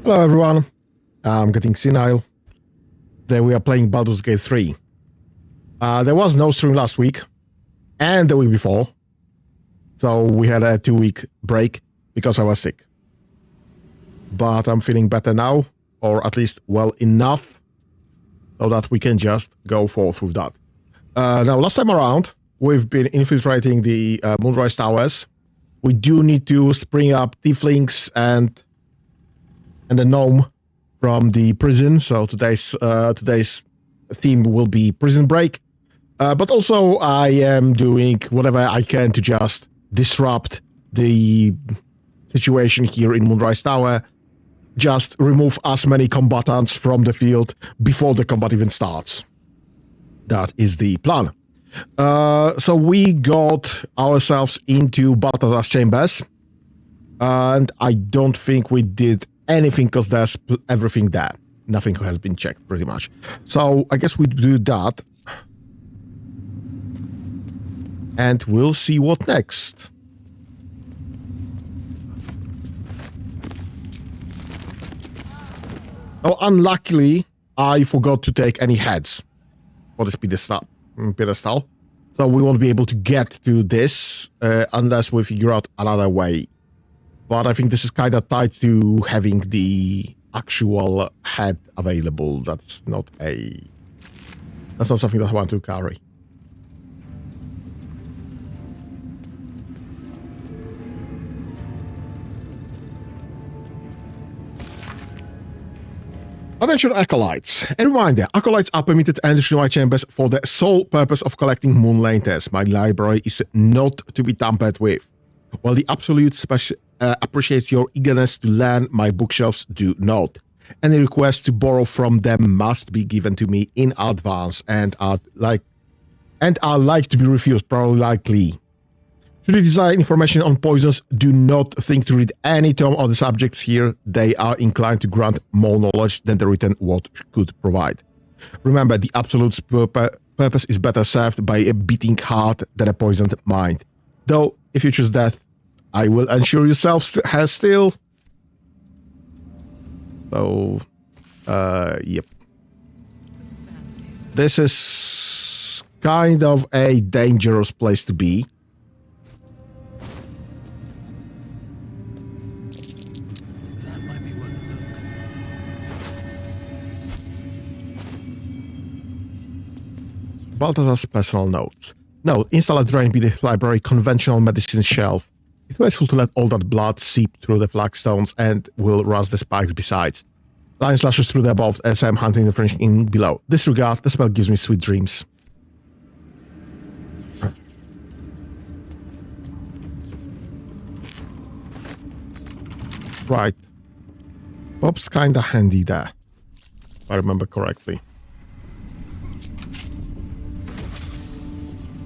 Hello everyone, I'm getting senile. Today we are playing Baldurs Gate 3. There was no stream last week, and the week before, so we had a 2-week break because I was sick. But I'm feeling better now, or at least well enough, so that we can just go forth with that. Now, last time around, we've been infiltrating the Moonrise Towers. We do need to spring up Thieflings and the gnome from the prison. So today's theme will be prison break. But also I am doing whatever I can to just disrupt the situation here in Moonrise Tower. Just remove as many combatants from the field before the combat even starts. That is the plan. So we got ourselves into Balthazar's chambers. And I don't think we did anything because there's everything there. Nothing has been checked pretty much. So I guess we do that. And we'll see what next. Oh, unluckily, I forgot to take any heads for this pedestal. So we won't be able to get to this unless we figure out another way. But I think this is kind of tied to having the actual head available. That's not something that I want to carry. Attention Acolytes. A reminder, Acolytes are permitted to enter to my chambers for the sole purpose of collecting moon lanterns. My library is not to be tampered with. While the Absolute appreciates your eagerness to learn, my bookshelves do not. Any requests to borrow from them must be given to me in advance and are like to be refused, probably likely. Should you desire information on poisons, do not think to read any tome on the subjects here. They are inclined to grant more knowledge than the written word could provide. Remember, the Absolute's purpose is better served by a beating heart than a poisoned mind. Though, if you choose death, I will ensure yourself has still. So, yep. This is kind of a dangerous place to be. Balthazar's personal notes. Note, install a drain beneath the library conventional medicine shelf. It's wasteful to let all that blood seep through the flagstones and will rust the spikes besides. Line slashes through the above as I'm hunting the French in below. Disregard, the spell gives me sweet dreams. Right. Bob's kinda handy there, if I remember correctly.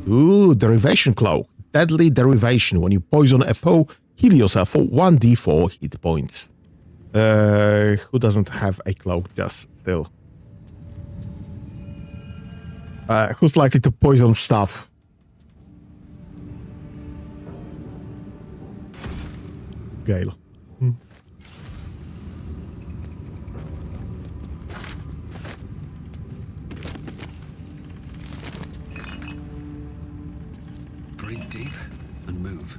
Ooh, Derivation Cloak. Deadly Derivation. When you poison a foe, heal yourself for 1d4 hit points. Who doesn't have a cloak just still? Who's likely to poison stuff? Gale. Breathe deep and move.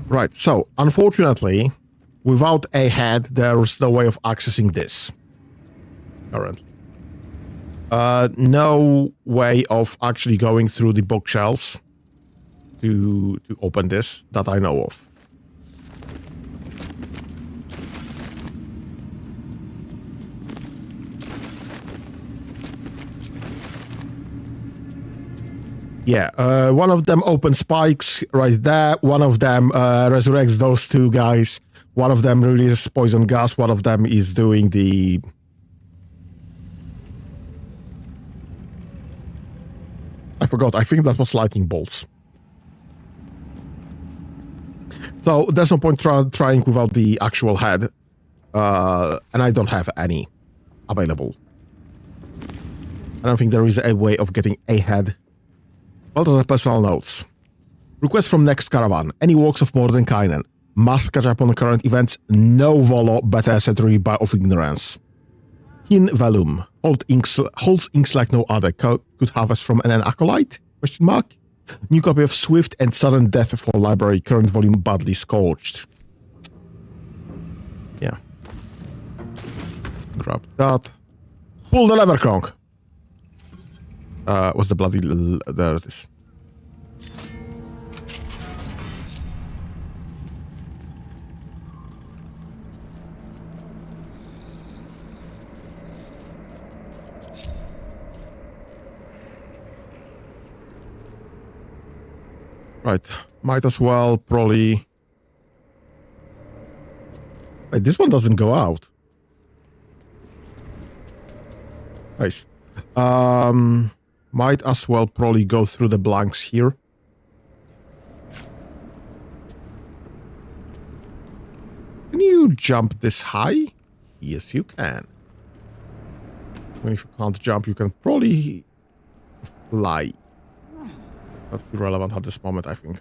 Right, so unfortunately, without a head, there's no way of accessing this currently. No way of actually going through the bookshelves to open this that I know of. Yeah, one of them opens spikes right there. One of them resurrects those two guys. One of them releases poison gas. One of them is doing the... I forgot. I think that was lightning bolts. So there's no point trying without the actual head. And I don't have any available. I don't think there is a way of getting a head. Other personal notes. Request from next caravan. Any walks of Mordenkainen. Must catch up on current events. No volo, better century by of ignorance. Hin velum. Holds inks like no other. Could harvest from an acolyte? Question mark. New copy of Swift and Sudden Death for library. Current volume badly scorched. Yeah. Grab that. Pull the lever, Kronk. What's the bloody... there it is. Right. Might as well probably... Wait, this one doesn't go out. Nice. Might as well probably go through the blanks here. Can you jump this high? Yes, you can. Even if you can't jump, you can probably fly. That's irrelevant at this moment, I think.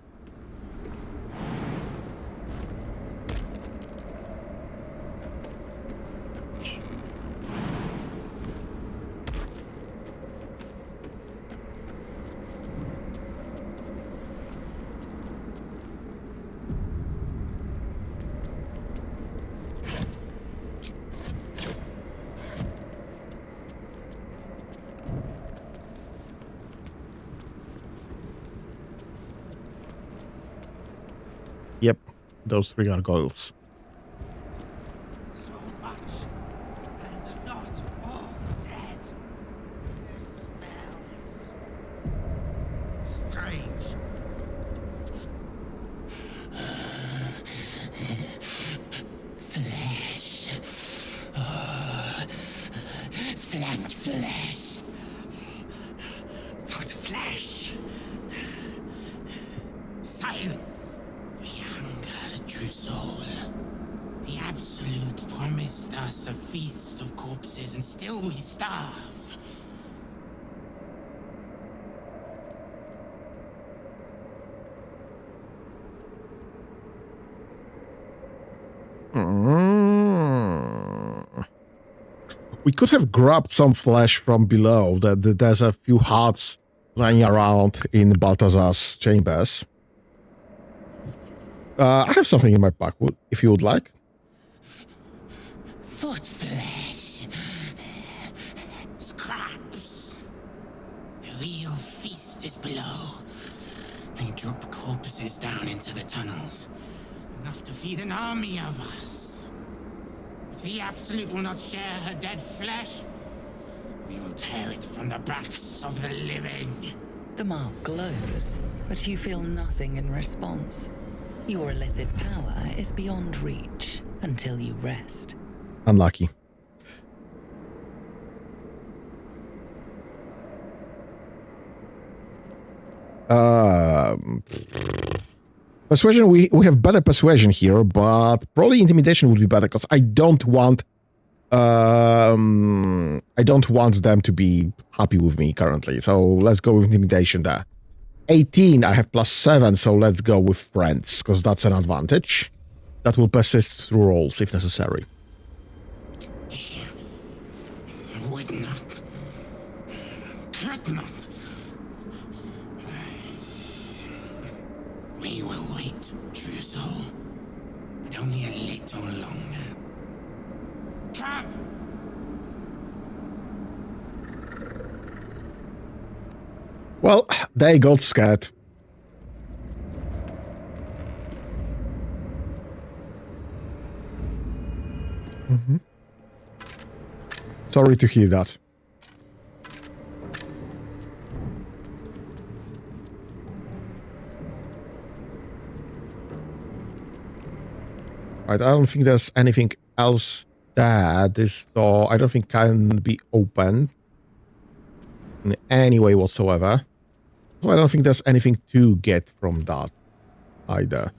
Yep, those three gargoyles. So much, and not all dead. It smells strange. Flesh. Flanked flesh. Foot flesh. Silence. We hunger, true soul. The Absolute promised us a feast of corpses, and still we starve. We could have grabbed some flesh from below. There's a few hearts lying around in Balthazar's chambers. I have something in my pack, if you would like. Foot flesh. Scraps. The real feast is below. They drop corpses down into the tunnels. Enough to feed an army of us. If the Absolute will not share her dead flesh, we will tear it from the backs of the living. The mark glows, but you feel nothing in response. Your illithid power is beyond reach until you rest. Unlucky. Persuasion, we have better persuasion here, but probably intimidation would be better because I don't want them to be happy with me currently. So let's go with intimidation there. 18, I have +7, so let's go with friends, because that's an advantage. That will persist through rolls if necessary. Would not. Could not. We will wait, true soul. But only a little longer. Come! Well, they got scared. Sorry to hear that. Right, I don't think there's anything else there. This door, I don't think can be opened in any way whatsoever. So I don't think there's anything to get from that either.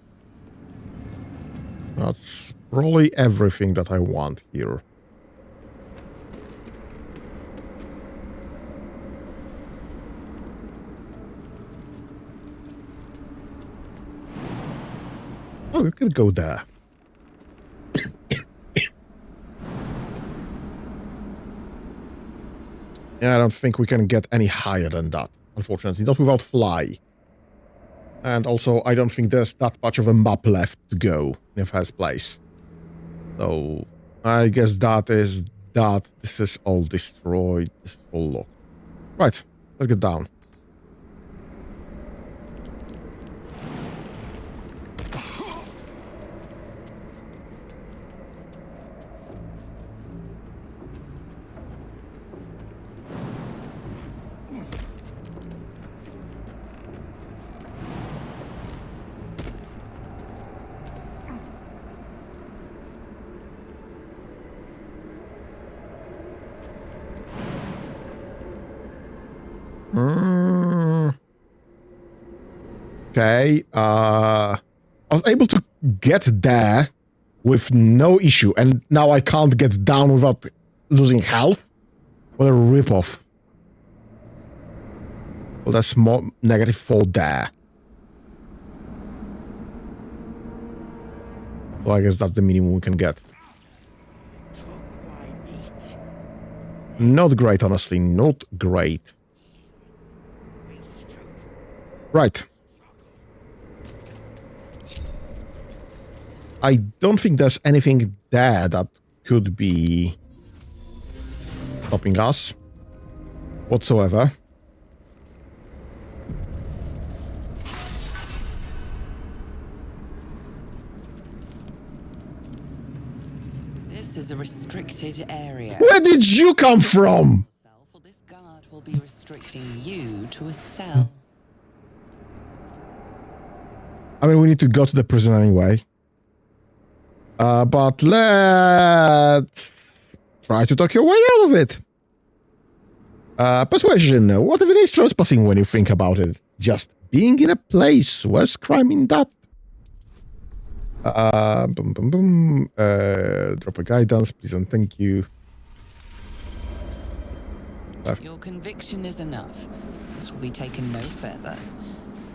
That's probably everything that I want here. Oh, we could go there. Yeah, I don't think we can get any higher than that, unfortunately. Not without fly. And also, I don't think there's that much of a map left to go in the first place. So, I guess that is that. This is all destroyed. This is all locked. Right, let's get down. Okay, I was able to get there with no issue, and now I can't get down without losing health? What a ripoff. Well, that's more -4 there. Well, I guess that's the minimum we can get. Not great, honestly, not great. Right. I don't think there's anything there that could be stopping us whatsoever. This is a restricted area. Where did you come from? Or this guard will be restricting you to a cell. I mean, we need to go to the prison anyway. But let's try to talk your way out of it. Persuasion. What if it is trespassing when you think about it? Just being in a place. Where's crime in that? Boom, boom, boom. Drop a guidance, please and thank you. Your conviction is enough. This will be taken no further.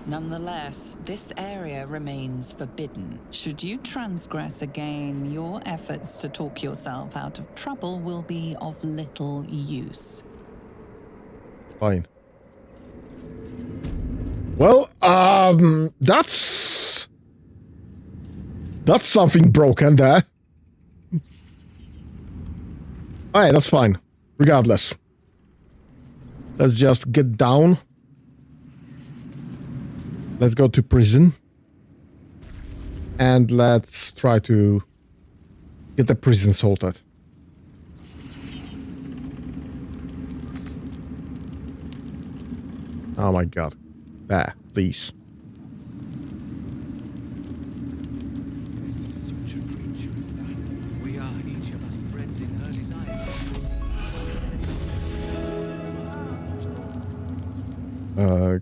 Nonetheless, this area remains forbidden. Should you transgress again, your efforts to talk yourself out of trouble will be of little use. Fine. Well, that's something broken there. Alright, that's fine. Regardless. Let's just get down. Let's go to prison. And let's try to get the prison sorted. Oh my god. There, please. This is such a creature as that. We are each of our friends in her desire.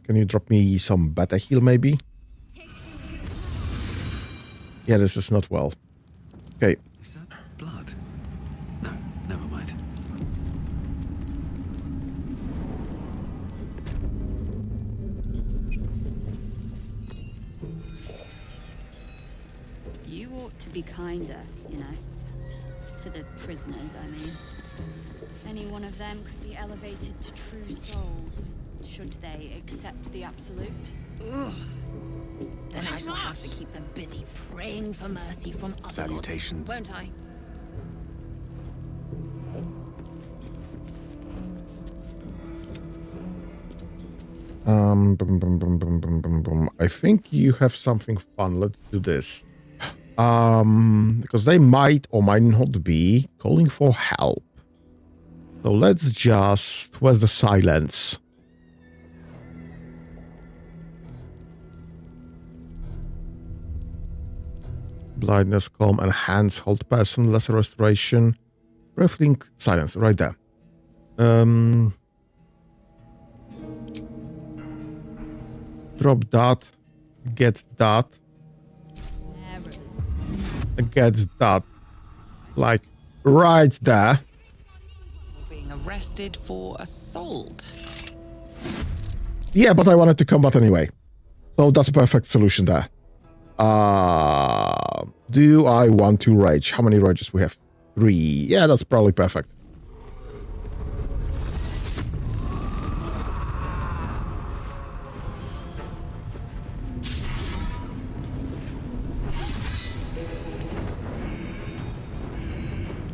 Can you drop me some beta heal, maybe? Yeah, this is not well. Okay. Is that blood? No, never mind. You ought to be kinder, you know. To the prisoners, I mean. Any one of them could be elevated to true soul, should they accept the absolute. Ugh. Then I shall have to keep them busy praying for mercy from other Salutations. gods, won't I? Boom, boom, boom, boom, boom, boom, boom. I think you have something fun. Let's do this. Because they might or might not be calling for help. So let's just... Where's the silence? Blindness, calm, enhance, hold person, lesser restoration. Breathing, silence, right there. Drop that. Get that. Errors. Get that. Like, right there. You're being arrested for assault. Yeah, but I wanted to combat anyway. So that's a perfect solution there. Do I want to rage? How many rages we have? 3. Yeah, that's probably perfect.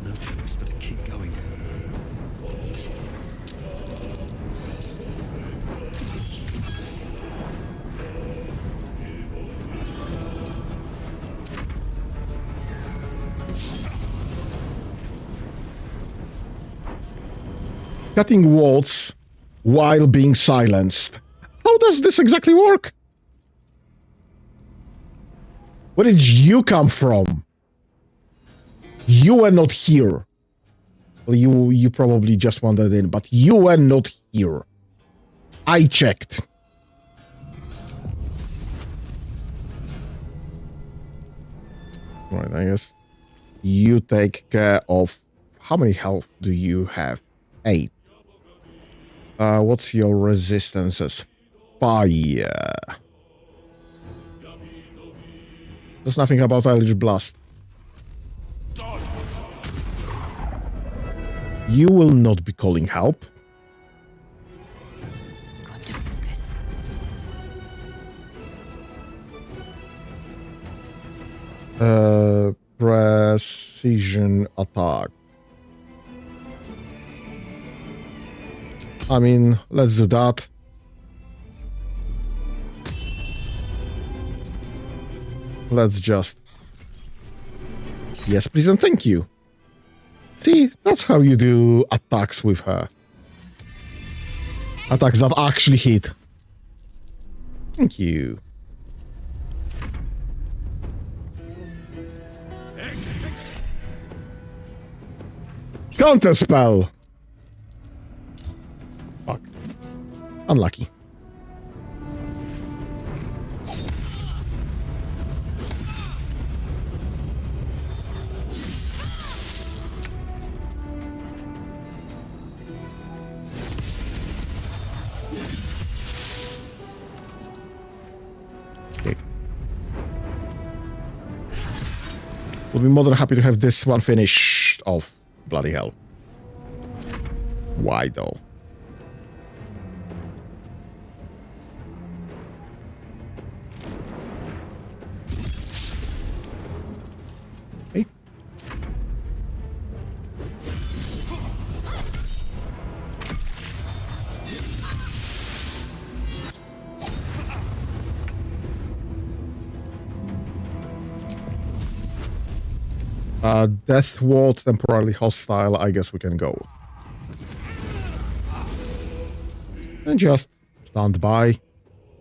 No choice but to keep going. Cutting walls while being silenced. How does this exactly work? Where did you come from? You were not here. Well, you probably just wandered in, but you were not here. I checked. Right, I guess you take care of... How many health do you have? 8. What's your resistances? Fire. There's nothing about Eldritch Blast. You will not be calling help. Got to focus. Precision attack. I mean, let's do that. Let's just... Yes, please and thank you. See, that's how you do attacks with her. Attacks that actually hit. Thank you. Counter spell. Fuck. Unlucky. Okay. We'll be more than happy to have this one finished off. Bloody hell. Why though? Okay. Death Ward, temporarily hostile. I guess we can go. And just stand by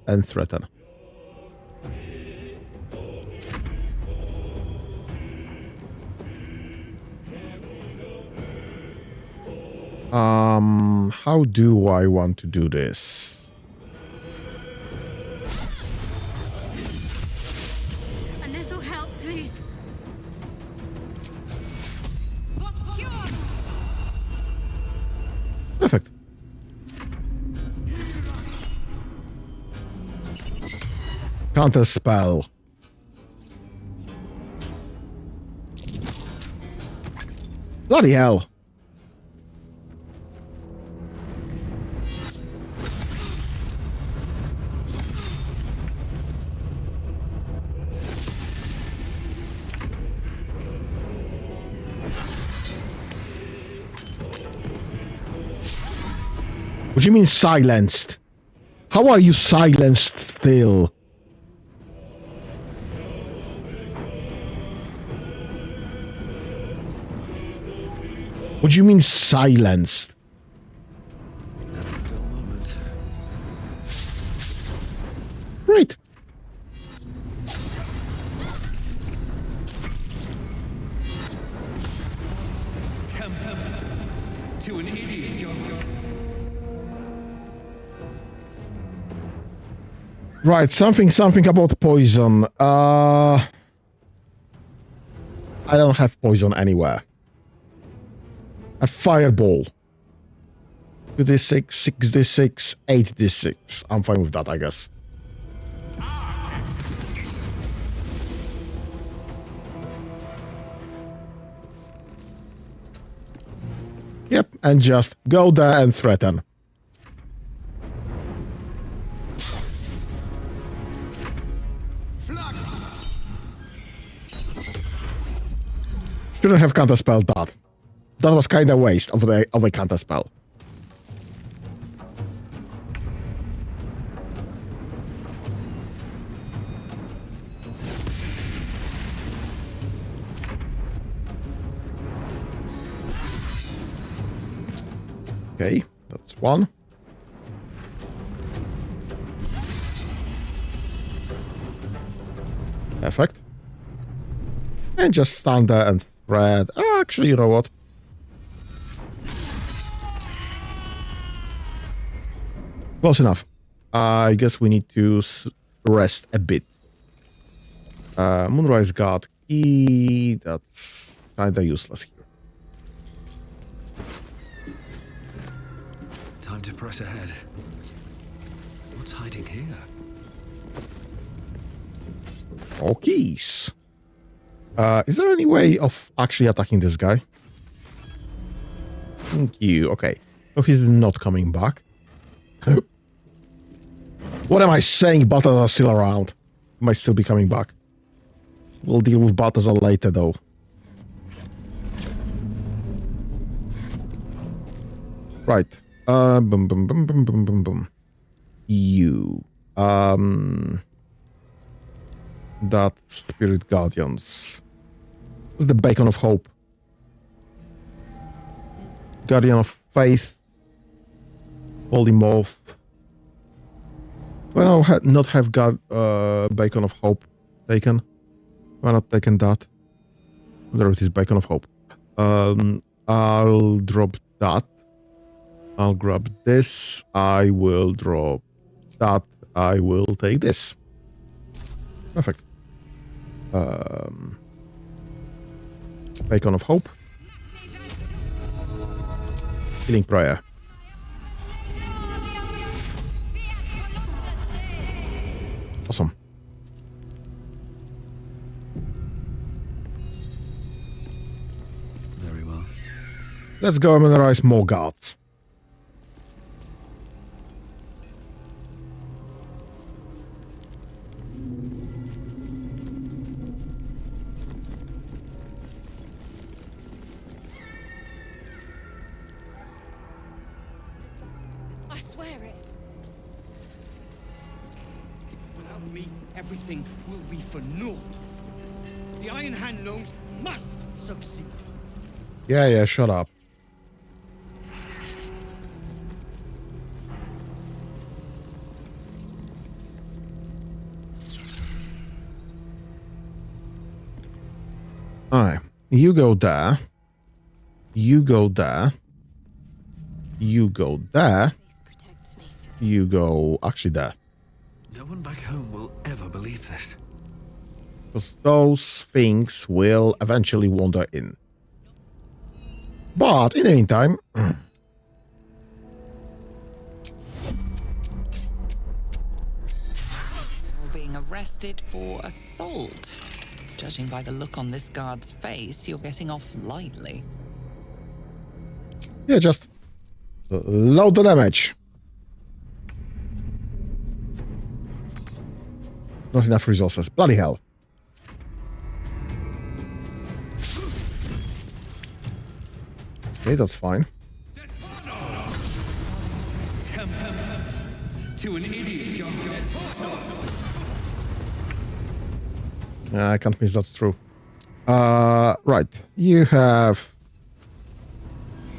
and threaten. How do I want to do this? A little help, please. Perfect. Counter spell. Bloody hell. What do you mean silenced? How are you silenced still? What do you mean silenced? Never a dull moment. Great. Temper to an idiot god. Right, something about poison. I don't have poison anywhere. A fireball. 2d6, 6d6, 8d6. I'm fine with that, I guess. Yep, and just go there and threaten. Shouldn't have counterspelled that. That was kind of waste of a counterspell. Okay, that's one. Perfect. And just stand there and thread. Oh, actually, you know what? Close enough. I guess we need to rest a bit. Moonrise Guard key. That's kinda useless here. Time to press ahead. What's hiding here? Oh, keys. Is there any way of actually attacking this guy? Thank you. Okay. So he's not coming back. What am I saying? Butters are still around. Might still be coming back. We'll deal with Butters later, though. Right. Boom, boom, boom, boom, boom, boom, boom. You. That Spirit Guardians. What's the Beacon of Hope? Guardian of Faith. Polymorph. Why not have Beacon of Hope taken? Why not taken that? There it is, Beacon of Hope. I'll drop that. I'll grab this. I will drop that. I will take this. Perfect. Beacon of Hope. Healing Prayer. Awesome. Very well. Let's go memorize more guards. I swear it. Without me, everything will be for naught. The Iron Hand gnomes must succeed. Yeah, shut up. Alright. You go there. You go there. You go there. You go actually there. No one back home will ever believe this. Because those things will eventually wander in. But in the meantime... You're being arrested for assault. Judging by the look on this guard's face, you're getting off lightly. Yeah, just load the damage. Not enough resources. Bloody hell. Okay, that's fine. To an idiot. I can't miss, that's true. Right. You have...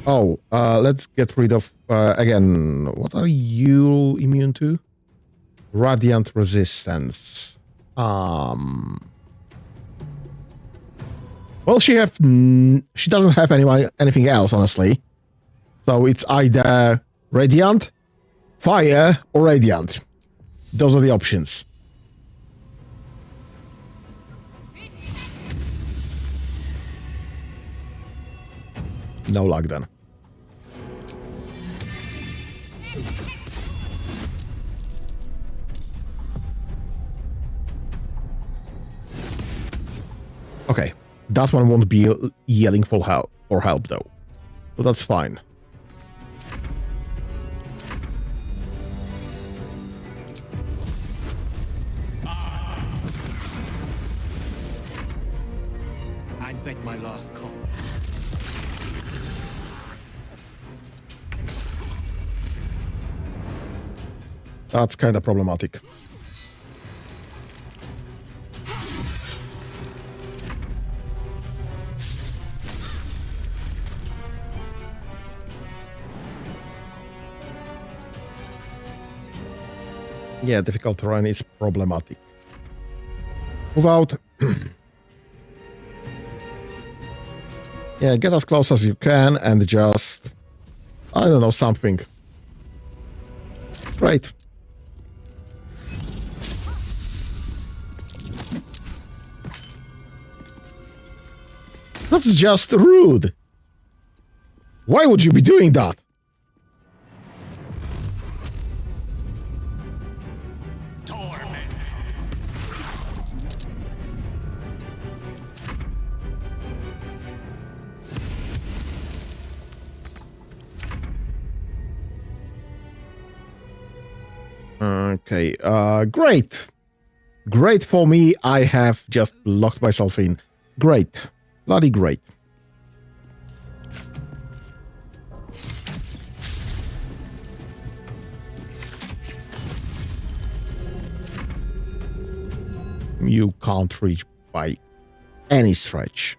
Oh, let's get rid of... again, what are you immune to? Radiant resistance. Well, she doesn't have anything else, honestly. So it's either Radiant, Fire, or Radiant. Those are the options. No luck then. Okay, that one won't be yelling for help though. So that's fine. I bet my last copper. That's kind of problematic. Yeah, difficult terrain is problematic. Move out. Yeah, get as close as you can and just... I don't know, something. Great. That's just rude. Why would you be doing that? Okay, great. Great for me. I have just locked myself in. Great. Bloody great. You can't reach by any stretch.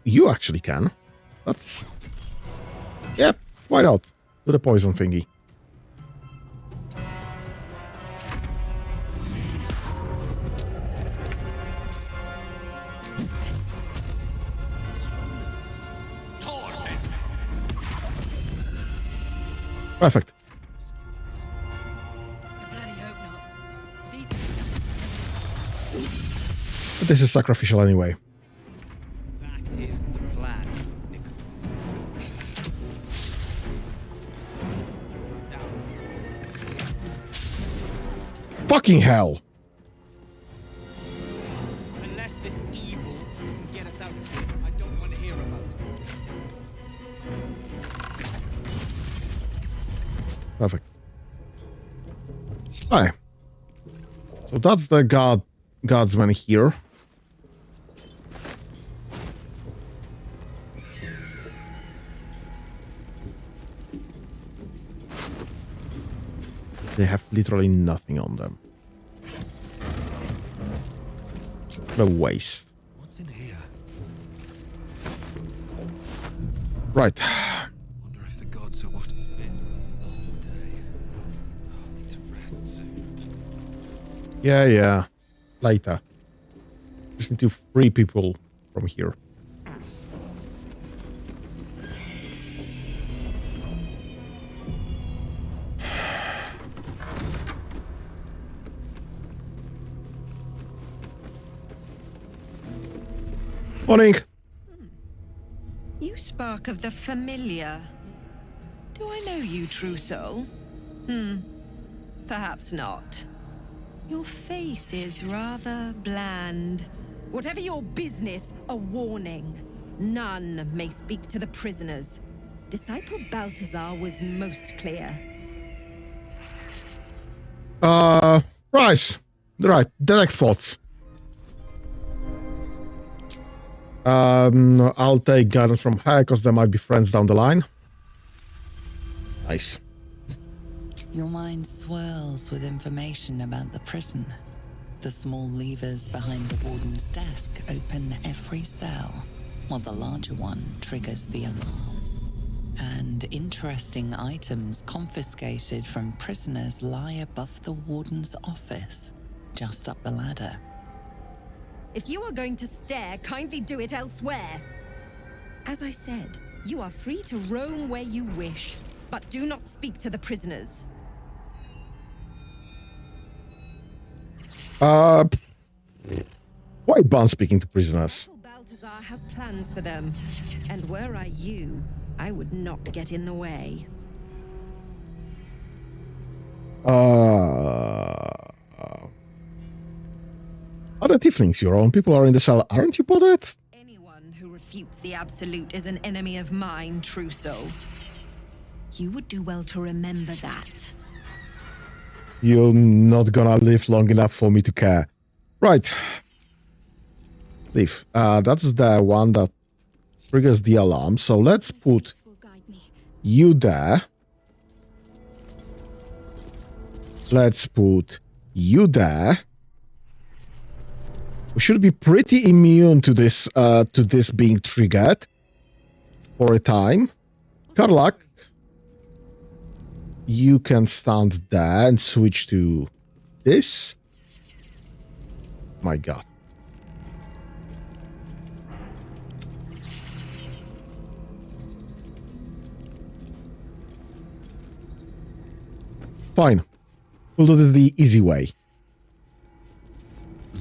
You actually can. That's... Yep, why not? Do the poison thingy. Perfect. Bloody hope not. These But this is sacrificial anyway. That is the plan, Nicholas. Fucking hell! Unless this evil can get us out of here, I don't want to hear about it. Perfect. Hi. So that's the guardsman here. They have literally nothing on them. What a waste. What's in here? Right. Wonder if the gods are watching. It's been a long day. I need to rest soon. Yeah. Later. Just need to free people from here. Morning. You spark of the familiar. Do I know you, true soul? Perhaps not. Your face is rather bland. Whatever your business, a warning. None may speak to the prisoners. Disciple Balthazar was most clear. Right. Direct thoughts. I'll take guidance from her because there might be friends down the line. Nice. Your mind swirls with information about the prison. The small levers behind the warden's desk open every cell, while the larger one triggers the alarm. And interesting items confiscated from prisoners lie above the warden's office, just up the ladder. If you are going to stare, kindly do it elsewhere. As I said, you are free to roam where you wish, but do not speak to the prisoners. Why Ban speaking to prisoners? Balthazar has plans for them, and were I you, I would not get in the way. But the Thieflings, your own people, are in the cell. Aren't you bothered? Anyone who refutes the absolute is an enemy of mine, true soul. You would do well to remember that. You're not gonna live long enough for me to care. Right. Leave. That's the one that triggers the alarm. So let's put Will guide me. you there. Let's put you there. We should be pretty immune to this being triggered for a time. Karlak, you can stand there and switch to this. My God. Fine. We'll do it the easy way.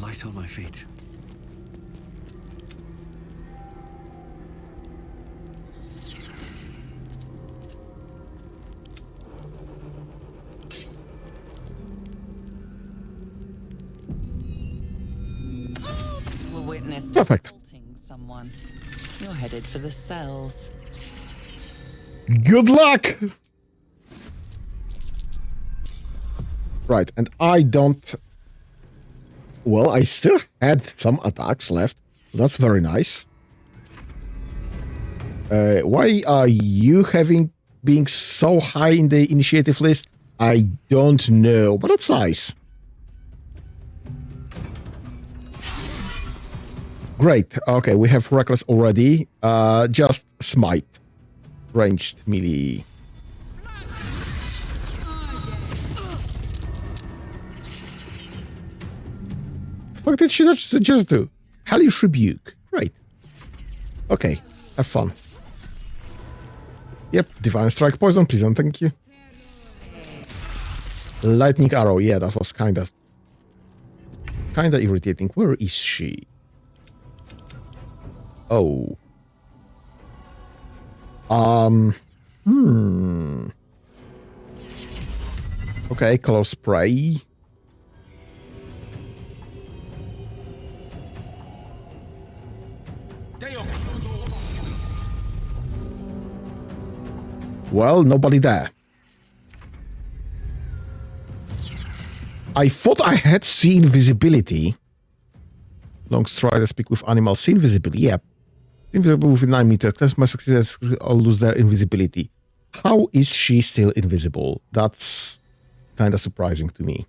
Light on my feet. We'll witness Perfect. assaulting someone. You're headed for the cells. Good luck! Right, and I don't... Well, I still had some attacks left. That's very nice. Why are you being so high in the initiative list? I don't know, but that's nice. Great. Okay, we have Reckless already. Just Smite. Ranged melee. What did she just do? Hellish Rebuke. Great. Okay, have fun. Yep, Divine Strike, Poison, Prison, thank you. Lightning Arrow, yeah, that was kinda irritating. Where is she? Oh. Okay, Color Spray. Well, nobody there. I thought I had seen visibility. Long strider speak with animals. See invisibility. Yep. Invisible within 9 meters. Test my success all lose their invisibility. How is she still invisible? That's kind of surprising to me.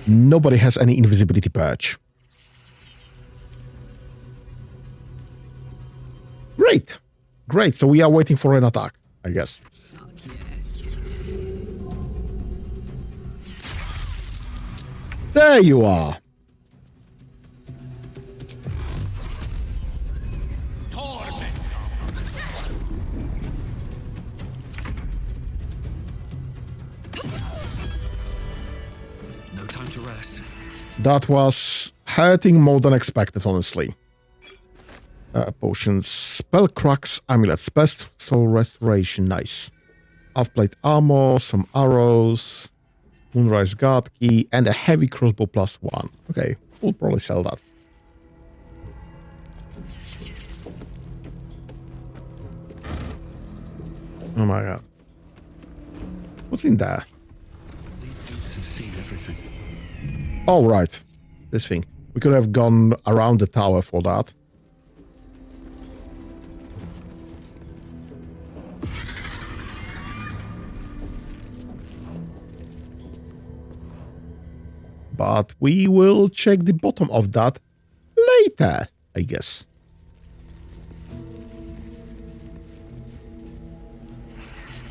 Nobody has any invisibility patch. Great. Great. So we are waiting for an attack, I guess. Fuck yes. There you are. No time to rest. That was hurting more than expected, honestly. Potions, spell cracks, amulet, spell soul restoration, nice. Half-plate armor, some arrows, moonrise guard key, and a heavy crossbow +1. Okay, we'll probably sell that. Oh my God. What's in there? These boots have seen everything. Oh, right. This thing. We could have gone around the tower for that. But we will check the bottom of that later, I guess.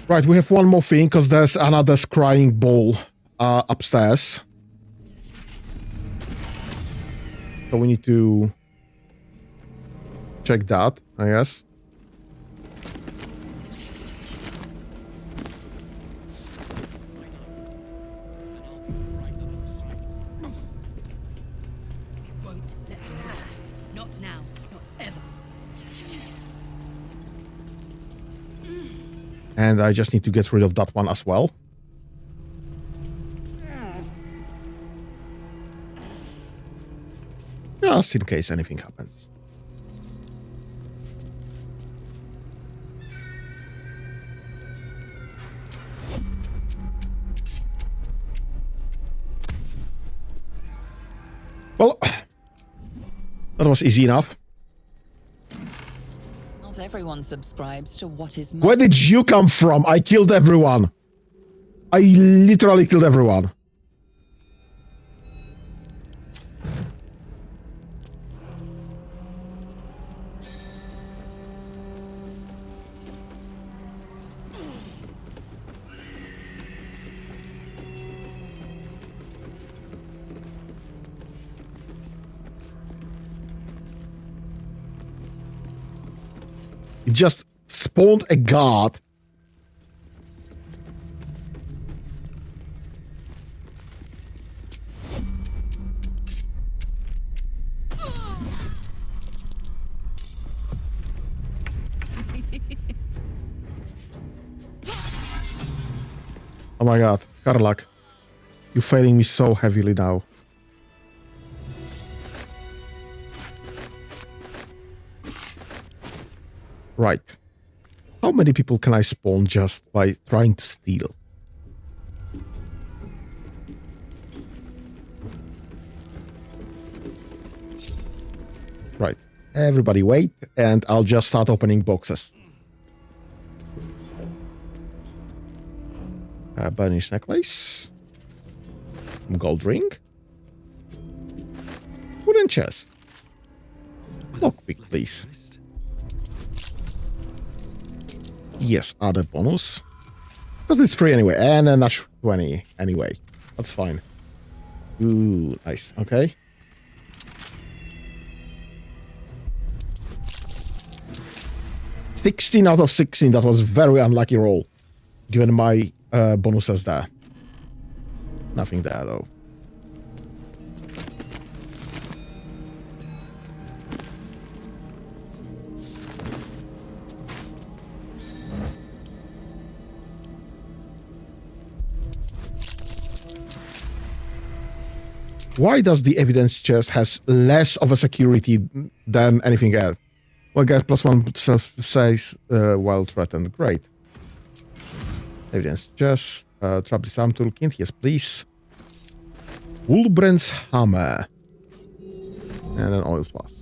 Right, we have one more thing, because there's another scrying ball upstairs. So we need to check that, I guess. Won't let me go. Not now. Not ever. And I just need to get rid of that one as well. Just in case anything happens. Well, that was easy enough. Not everyone subscribes to what is Where did you come from? I killed everyone. I literally killed everyone. It just spawned a god. Oh my god, Karlak. You're failing me so heavily now. Right. How many people can I spawn just by trying to steal? Right. Everybody wait, and I'll just start opening boxes. Burnished necklace. Gold ring. Wooden chest. Lockpick, please. Yes, other bonus. Because it's free anyway, and a natural 20 anyway. That's fine. Ooh, nice. Okay. $16 out of 16. That was very unlucky roll, given my bonuses there. Nothing there though. Why does the evidence chest has less of a security than anything else? Well, guys, +1 self-size while threatened. Great. Evidence chest. Trap disarm toolkit. Yes, please. Wulbrand's hammer. And an oil flask.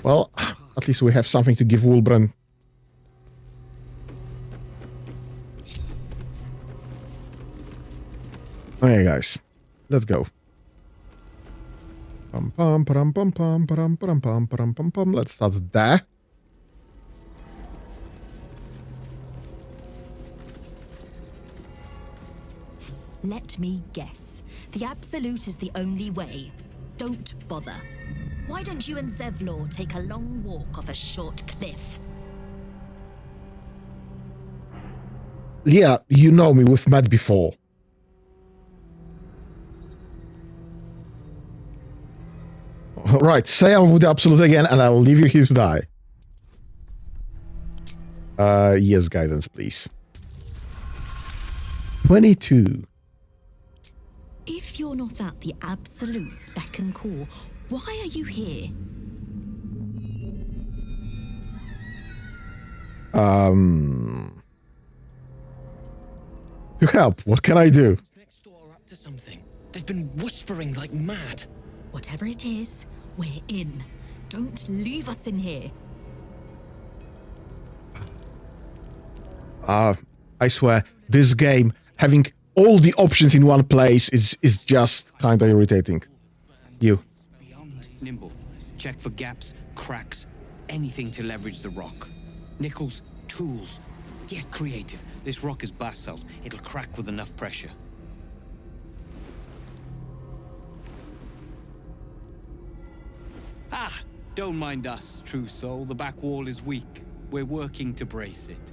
Well, at least we have something to give Wulbrand. Okay, guys. Let's go. Let's start there. Let me guess. The Absolute is the only way. Don't bother. Why don't you and Zevlor take a long walk off a short cliff? Yeah, you know me, we've met before. Right, say I'm with the Absolute again, and I'll leave you here to die. Yes, guidance, please. 22. If you're not at the Absolute's beck and call, why are you here? To help, what can I do? Next door are up to something. They've been whispering like mad. Whatever it is, we're in. Don't leave us in here. I swear, this game, having all the options in one place is just kind of irritating. You. Beyond. Nimble. Check for gaps, cracks, anything to leverage the rock. Nickels, tools. Get creative. This rock is basalt. It'll crack with enough pressure. Ah! Don't mind us, true soul. The back wall is weak. We're working to brace it.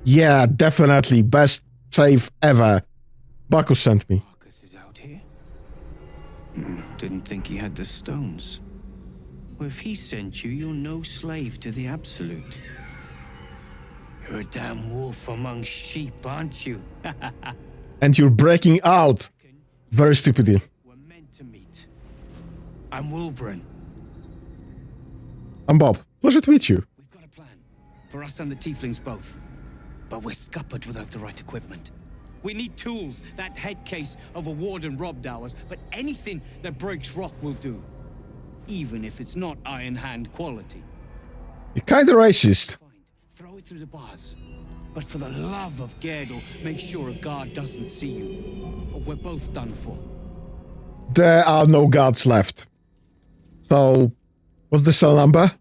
Yeah, definitely. Best save ever. Bacchus sent me. Marcus is out here? Didn't think he had the stones. Well, if he sent you, you're no slave to the Absolute. You're a damn wolf among sheep, aren't you? And you're breaking out. Very stupidly. We're meant to meet. I'm Wilburn. I'm Bob. Pleasure to meet you. We've got a plan. For us and the Tieflings both. But we're scuppered without the right equipment. We need tools. That head case of a warden robbed ours, but anything that breaks rock will do. Even if it's not Iron Hand quality. You're kinda racist. Throw it through the bars. But for the love of Gerdel, make sure a guard doesn't see you. Or we're both done for. There are no guards left. So, what's the cell number?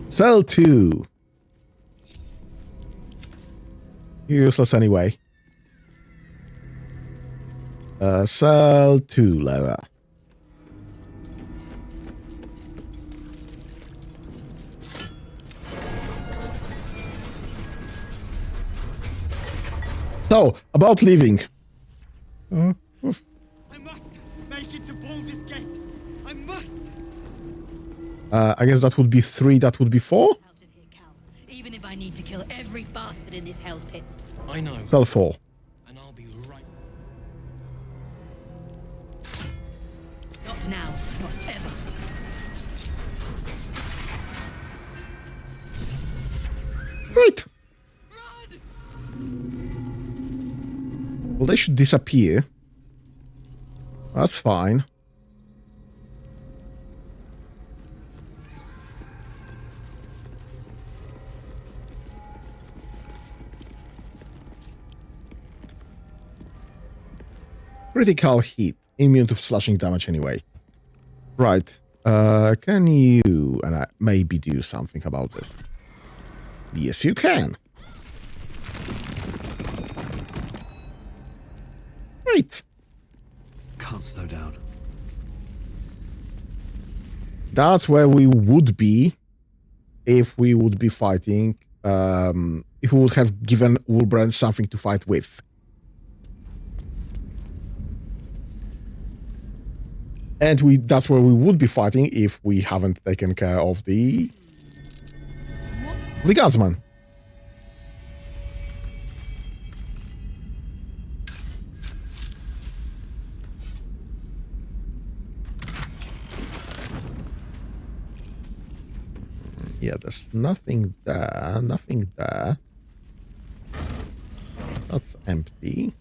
Cell 2. You're useless anyway. Cell 2 lever. So, about leaving. I must make it to Baldurs Gate. I must. I guess that would be 3, that would be 4. Out of here, Cal. Even if I need to kill every bastard in this hell's pit. I know. Cell 4. And I'll be right. Not now, not ever. Right. Well, they should disappear. That's fine. Critical hit. Immune to slashing damage anyway. Right. Can you and I maybe do something about this? Yes, you can. Right. Can't slow down. That's where we would be if we would be fighting, if we would have given Wolbrand something to fight with. And that's where we would be fighting if we haven't taken care of the guardsman. Yeah, there's nothing there, nothing there. That's empty.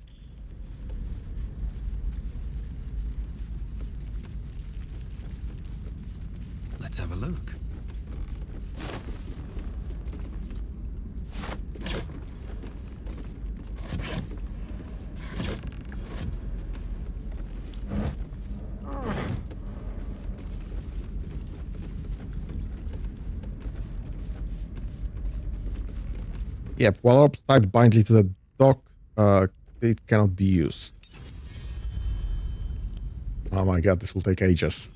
Let's have a look. Yep, while tied bindly to the dock, it cannot be used. Oh my god, this will take ages.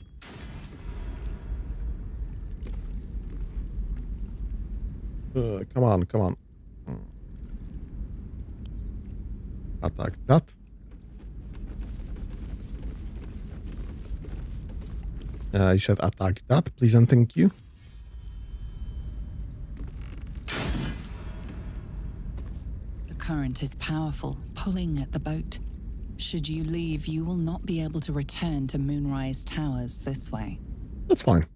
Come on, come on. Attack that. He said attack that, please and thank you. The current is powerful, pulling at the boat. Should you leave, you will not be able to return to Moonrise Towers this way. That's fine.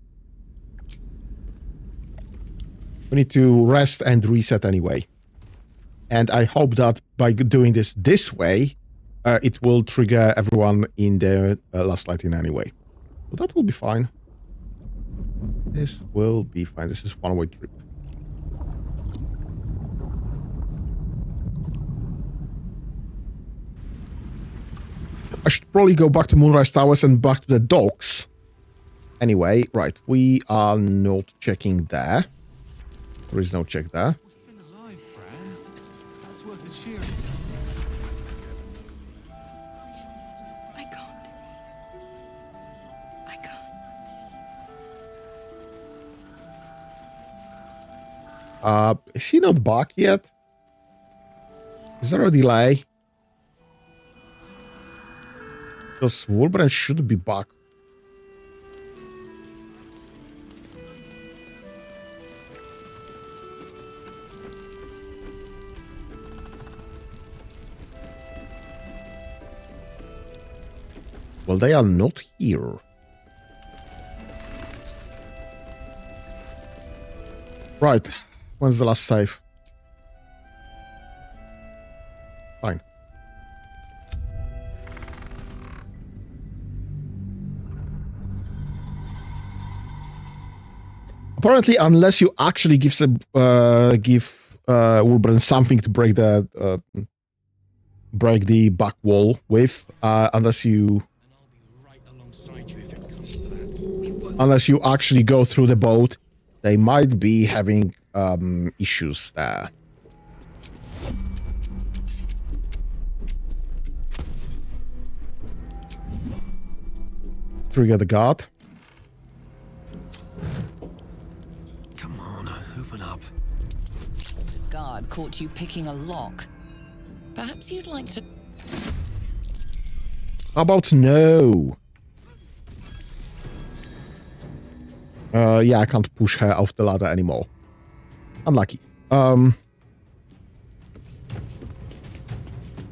We need to rest and reset anyway. And I hope that by doing this way, it will trigger everyone in the last light in anyway. So that will be fine. This will be fine. This is one-way trip. I should probably go back to Moonrise Towers and back to the docks. Anyway, right. We are not checking there. There is no check there. We're still alive, Bran. That's worth the cheering. I can't. I can't. Is he not back yet? Is there a delay? Because Wolverine should be back. Well, they are not here. Right. When's the last save? Fine. Apparently, unless you actually give Wolverine something to break the back wall with, unless you actually go through the boat, they might be having issues there. Trigger the guard. Come on, open up. This guard caught you picking a lock. Perhaps you'd like to... How about no? Yeah, I can't push her off the ladder anymore. Unlucky.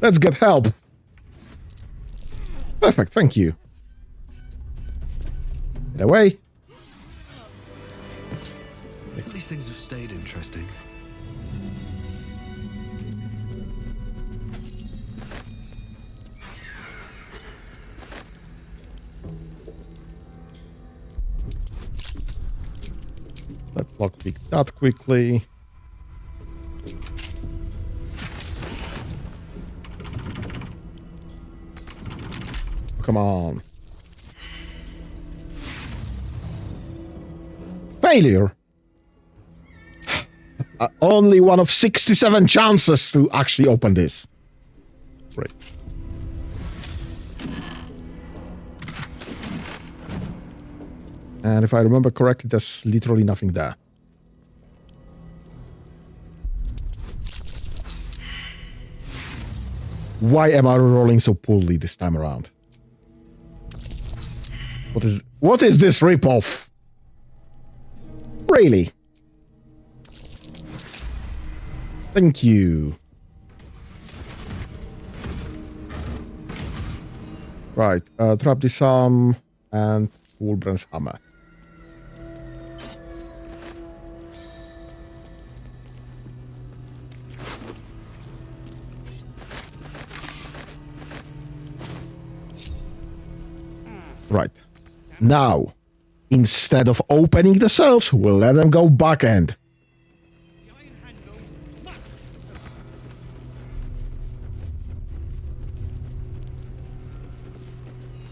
Let's get help. Perfect, thank you. Get away. At least things have stayed interesting. Let's lockpick that quickly. Come on. Failure. Only one of 67 chances to actually open this. Great. And if I remember correctly, there's literally nothing there. Why am I rolling so poorly this time around? What is this ripoff? Really? Thank you. Right, trap disarm and Wolverine's hammer. Right. Now, instead of opening the cells, we'll let them go back end.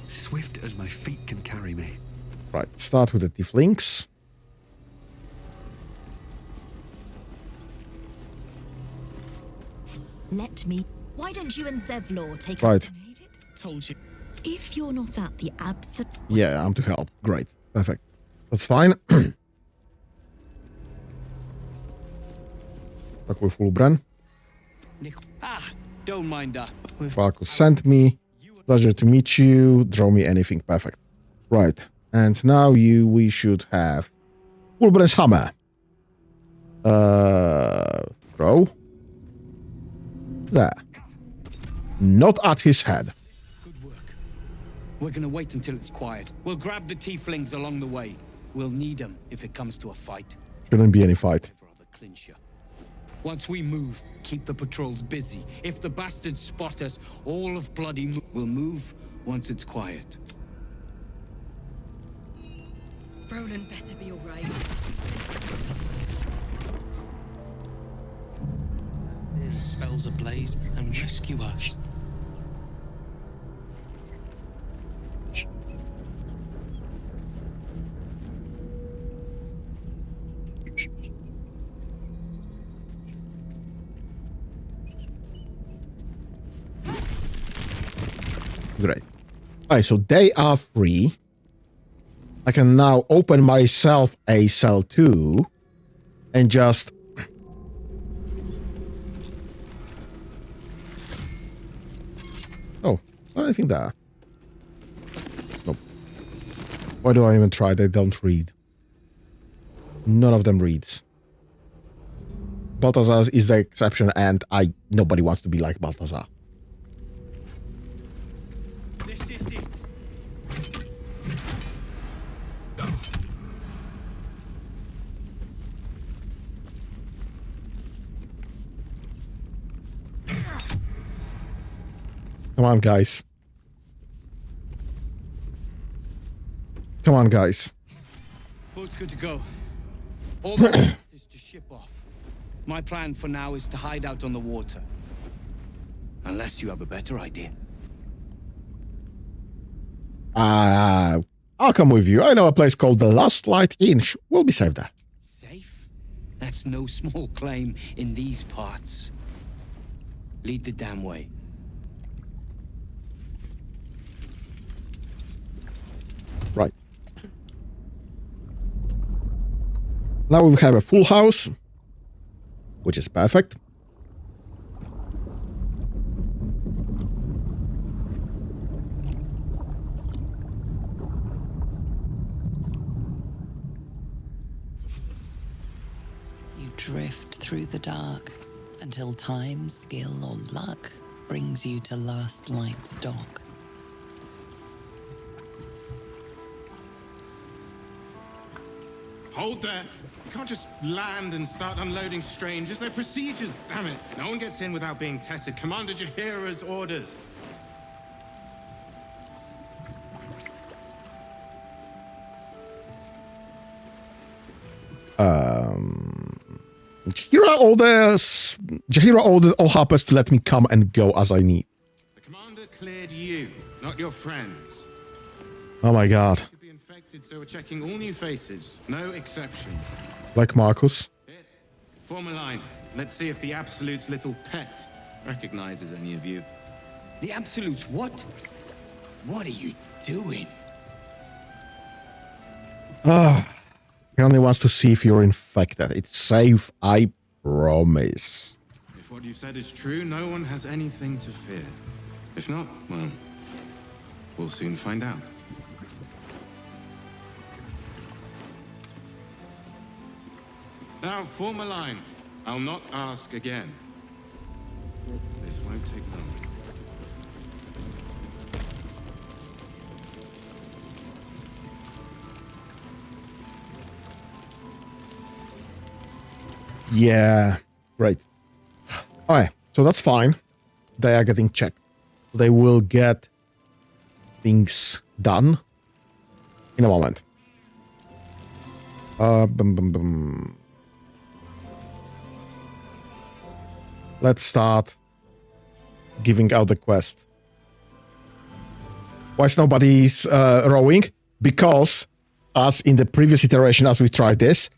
Swift as my feet can carry me. Right, start with the Thieflings. Let me. Why don't you and Zevlor take Right. Told you. If you're not at the absolute. Yeah, I'm to help. Great. Perfect. That's fine. Back with Wolbren. Don't mind that. Falcus sent me. Pleasure to meet you. Draw me anything. Perfect. Right. And now we should have Wolbren's hammer. Throw. There. Not at his head. Good work. We're gonna wait until it's quiet. We'll grab the Tieflings along the way. We'll need them if it comes to a fight. Shouldn't be any fight. Clincher. Once we move, keep the patrols busy. If the bastards spot us, all of bloody will move once it's quiet. Roland better be all right. Spells ablaze and rescue us. Great. Alright, so they are free. I can now open myself a cell 2 and just... Oh, anything there? Nope. Why do I even try? They don't read. None of them reads. Balthazar is the exception, and nobody wants to be like Balthazar. This is it. Come on, guys. Come on, guys. Boat's good to go. All that left is to ship off. My plan for now is to hide out on the water. Unless you have a better idea. I'll come with you. I know a place called the Last Light Inn. We'll be safe there. Safe? That's no small claim in these parts. Lead the damn way. Right. Now we have a full house, which is perfect. You drift through the dark until time, skill, or luck brings you to Last Light's dock. Hold there. You can't just land and start unloading strangers. They're procedures, damn it. No one gets in without being tested. Commander Jahira's orders. Jahira ordered all hoppers to let me come and go as I need. The commander cleared you, not your friends. Oh my god. Could be infected, so we're checking all new faces. No exceptions. Like Marcus. Here, form a line. Let's see if the Absolute's little pet recognizes any of you. The Absolutes, what? What are you doing? He only wants to see if you're infected. It's safe, I promise. If what you've said is true, no one has anything to fear. If not, well, we'll soon find out. Now, form a line. I'll not ask again. This won't take long. Yeah, great. Alright, so that's fine. They are getting checked. They will get things done in a moment. Let's start giving out the quest. Why is nobody's rowing? Because, as in the previous iteration, as we tried this,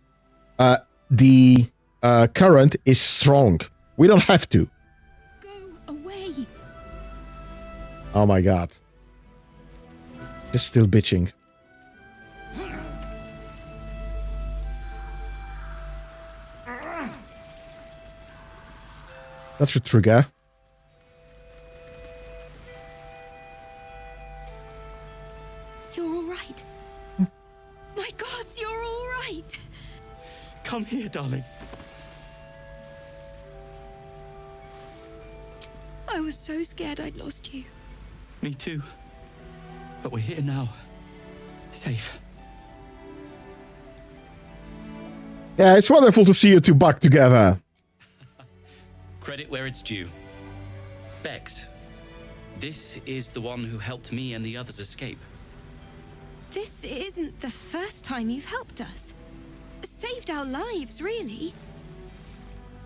the current is strong. We don't have to. Go away. Oh my god. Just still bitching. That should trigger. You're all right. My gods, you're all right. Come here, darling. I was so scared I'd lost you. Me too. But we're here now. Safe. Yeah, it's wonderful to see you two back together. Credit where it's due. Bex, this is the one who helped me and the others escape. This isn't the first time you've helped us. Saved our lives, really.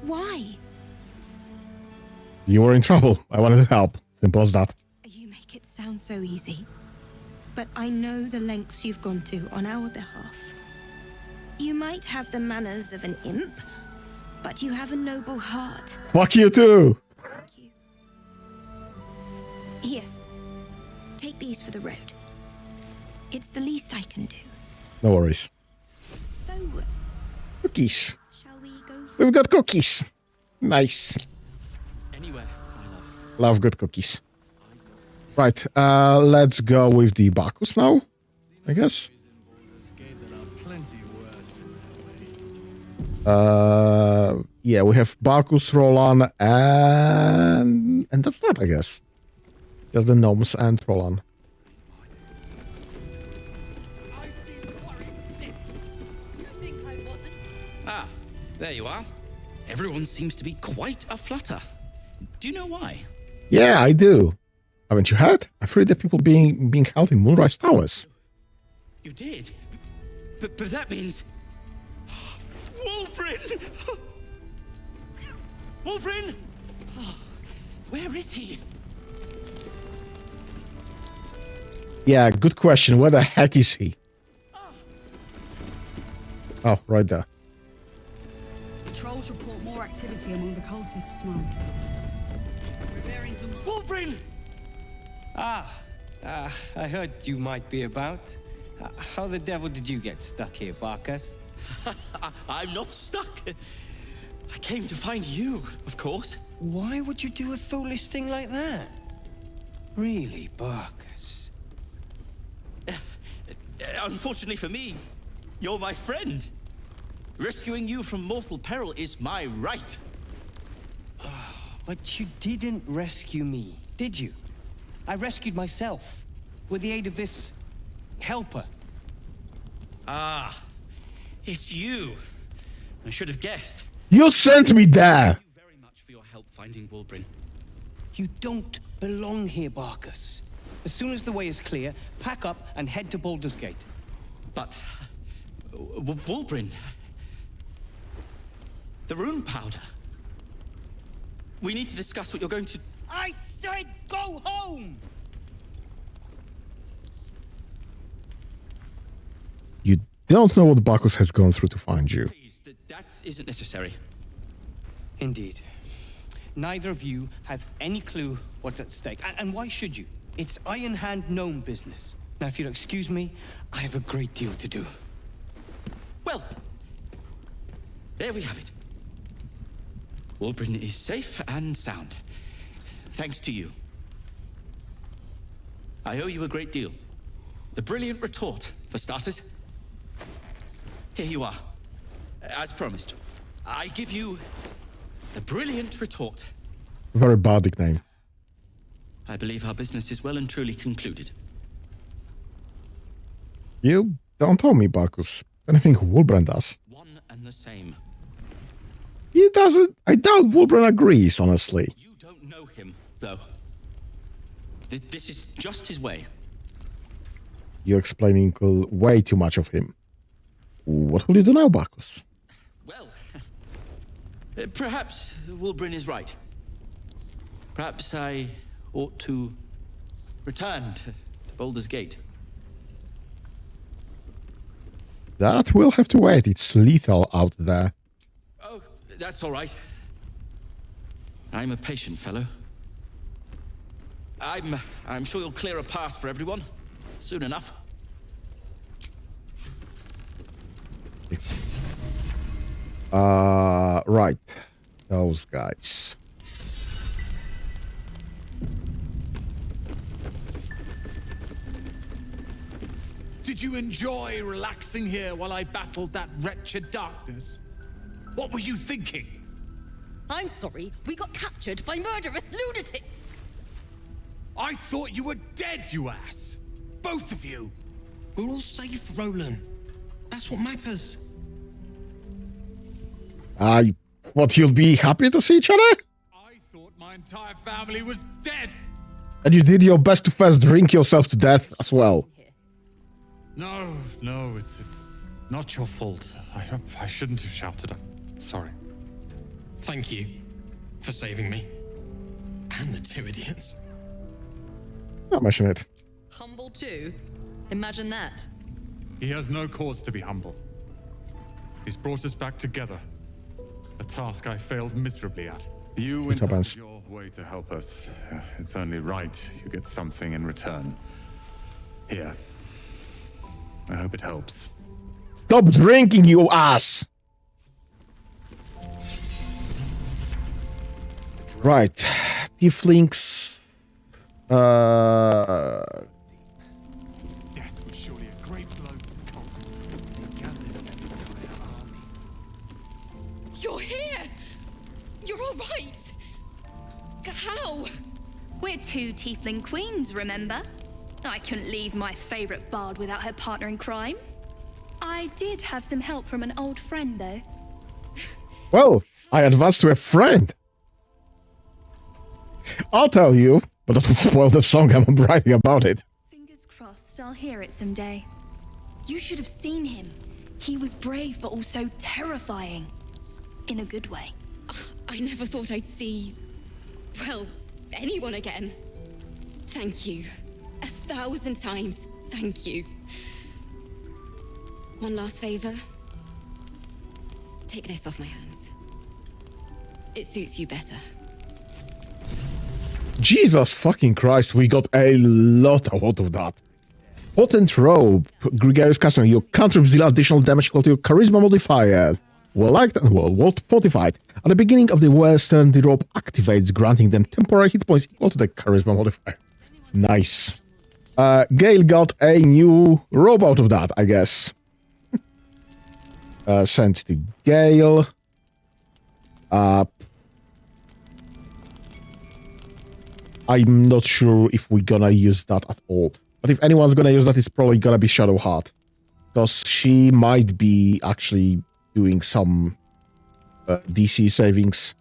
Why? You were in trouble. I wanted to help. Simple as that. You make it sound so easy. But I know the lengths you've gone to on our behalf. You might have the manners of an imp, but you have a noble heart. Fuck you too. Thank you. Here, take these for the road. It's the least I can do. No worries. So, Cookies. shall we go for... We've got cookies. Nice. Anywhere, my love. Love good cookies. Right, let's go with the Bacchus now, I guess. Yeah, we have Bacchus, Roland, and that's that, I guess. Just the gnomes and Roland. Ah, there you are. Everyone seems to be quite a flutter. Do you know why? Yeah, I do. Haven't you heard? I've heard that people being held in Moonrise Towers. You did? But that means... Wulbrin! Wulbrin! Oh, where is he? Yeah, good question. Where the heck is he? Oh, right there. Patrols report more activity among the cultists, Mum. Wulbrin! I heard you might be about. How the devil did you get stuck here, Barkus? I'm not stuck. I came to find you, of course. Why would you do a foolish thing like that? Really, Barkus? Unfortunately for me, you're my friend. Rescuing you from mortal peril is my right. But you didn't rescue me, did you? I rescued myself with the aid of this helper. Ah, it's you. I should have guessed. You sent me there! Thank you very much for your help finding Wulbrin. You don't belong here, Barkus. As soon as the way is clear, pack up and head to Baldurs Gate. But... Wulbrin... The rune powder. We need to discuss what you're going to... I said go home! You don't know what Bacchus has gone through to find you. Please, that isn't necessary. Indeed. Neither of you has any clue what's at stake. And why should you? It's Iron Hand gnome business. Now, if you'll excuse me, I have a great deal to do. Well, there we have it. Wulbrin is safe and sound. Thanks to you. I owe you a great deal. The brilliant retort, for starters. Here you are. As promised, I give you the brilliant retort. Very bardic name. I believe our business is well and truly concluded. You don't owe me, Bacchus. Anything Wulbrin does. One and the same. He doesn't... I doubt Wulbrin agrees, honestly. You don't know him, though. This is just his way. You're explaining way too much of him. What will you do now, Bacchus? Well, perhaps Wulbrin is right. Perhaps I ought to return to Baldurs Gate. That will have to wait. It's lethal out there. Oh, that's all right. I'm a patient fellow. I'm sure you'll clear a path for everyone soon enough. Right. Those guys. Did you enjoy relaxing here while I battled that wretched darkness? What were you thinking? I'm sorry, we got captured by murderous lunatics. I thought you were dead, you ass! Both of you! We're all safe, Roland. That's what matters. What, you'll be happy to see each other? I thought my entire family was dead! And you did your best to first drink yourself to death as well. No, it's not your fault. I shouldn't have shouted. I'm sorry. Thank you for saving me. And the two idiots. Not mention it. Humble too? Imagine that. He has no cause to be humble. He's brought us back together. A task I failed miserably at. You went out of your way to help us. It's only right you get something in return. Here. I hope it helps. Stop drinking, you ass! Right. Thieflings. His death was surely a great blow to the cult. They gathered an entire army. You're here! You're all right! How? We're two Tiefling queens, remember? I couldn't leave my favorite bard without her partner in crime. I did have some help from an old friend, though. Well, I advanced to a friend. I'll tell you, But that would spoil the song I'm writing about it. Fingers crossed I'll hear it someday. You should have seen him. He was brave but also terrifying. In a good way. I never thought I'd see, well, anyone again. Thank you. 1,000 times, thank you. One last favor. Take this off my hands. It suits you better. Jesus fucking Christ, we got a lot out of that. Potent Robe, Gregarious Custom, your cantrip deal additional damage equal to your charisma modifier. Well liked and well fortified. At the beginning of the Western, the robe activates, granting them temporary hit points equal to the charisma modifier. Nice. Gale got a new robe out of that, I guess. Sent to Gale. I'm not sure if we're gonna use that at all. But if anyone's gonna use that, it's probably gonna be Shadowheart. Because she might be actually doing some DC savings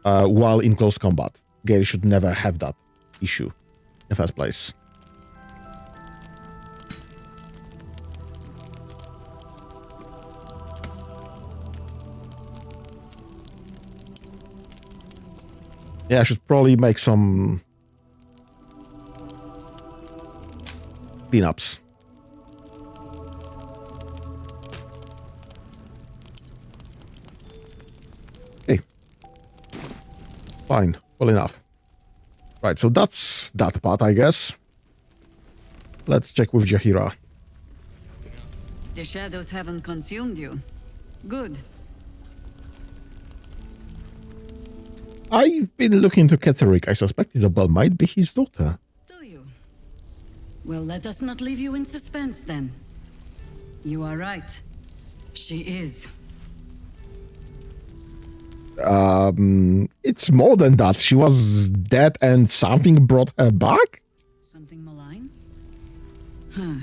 while in close combat. Gale should never have that issue in the first place. Yeah, I should probably make some cleanups. Okay. Fine. Well enough. Right, so that's that part, I guess. Let's check with Jaheira. The shadows haven't consumed you. Good. I've been looking to Ketherick. I suspect Isabel might be his daughter. Do you? Well, let us not leave you in suspense then. You are right. She is. It's more than that. She was dead and something brought her back? Something malign? Huh.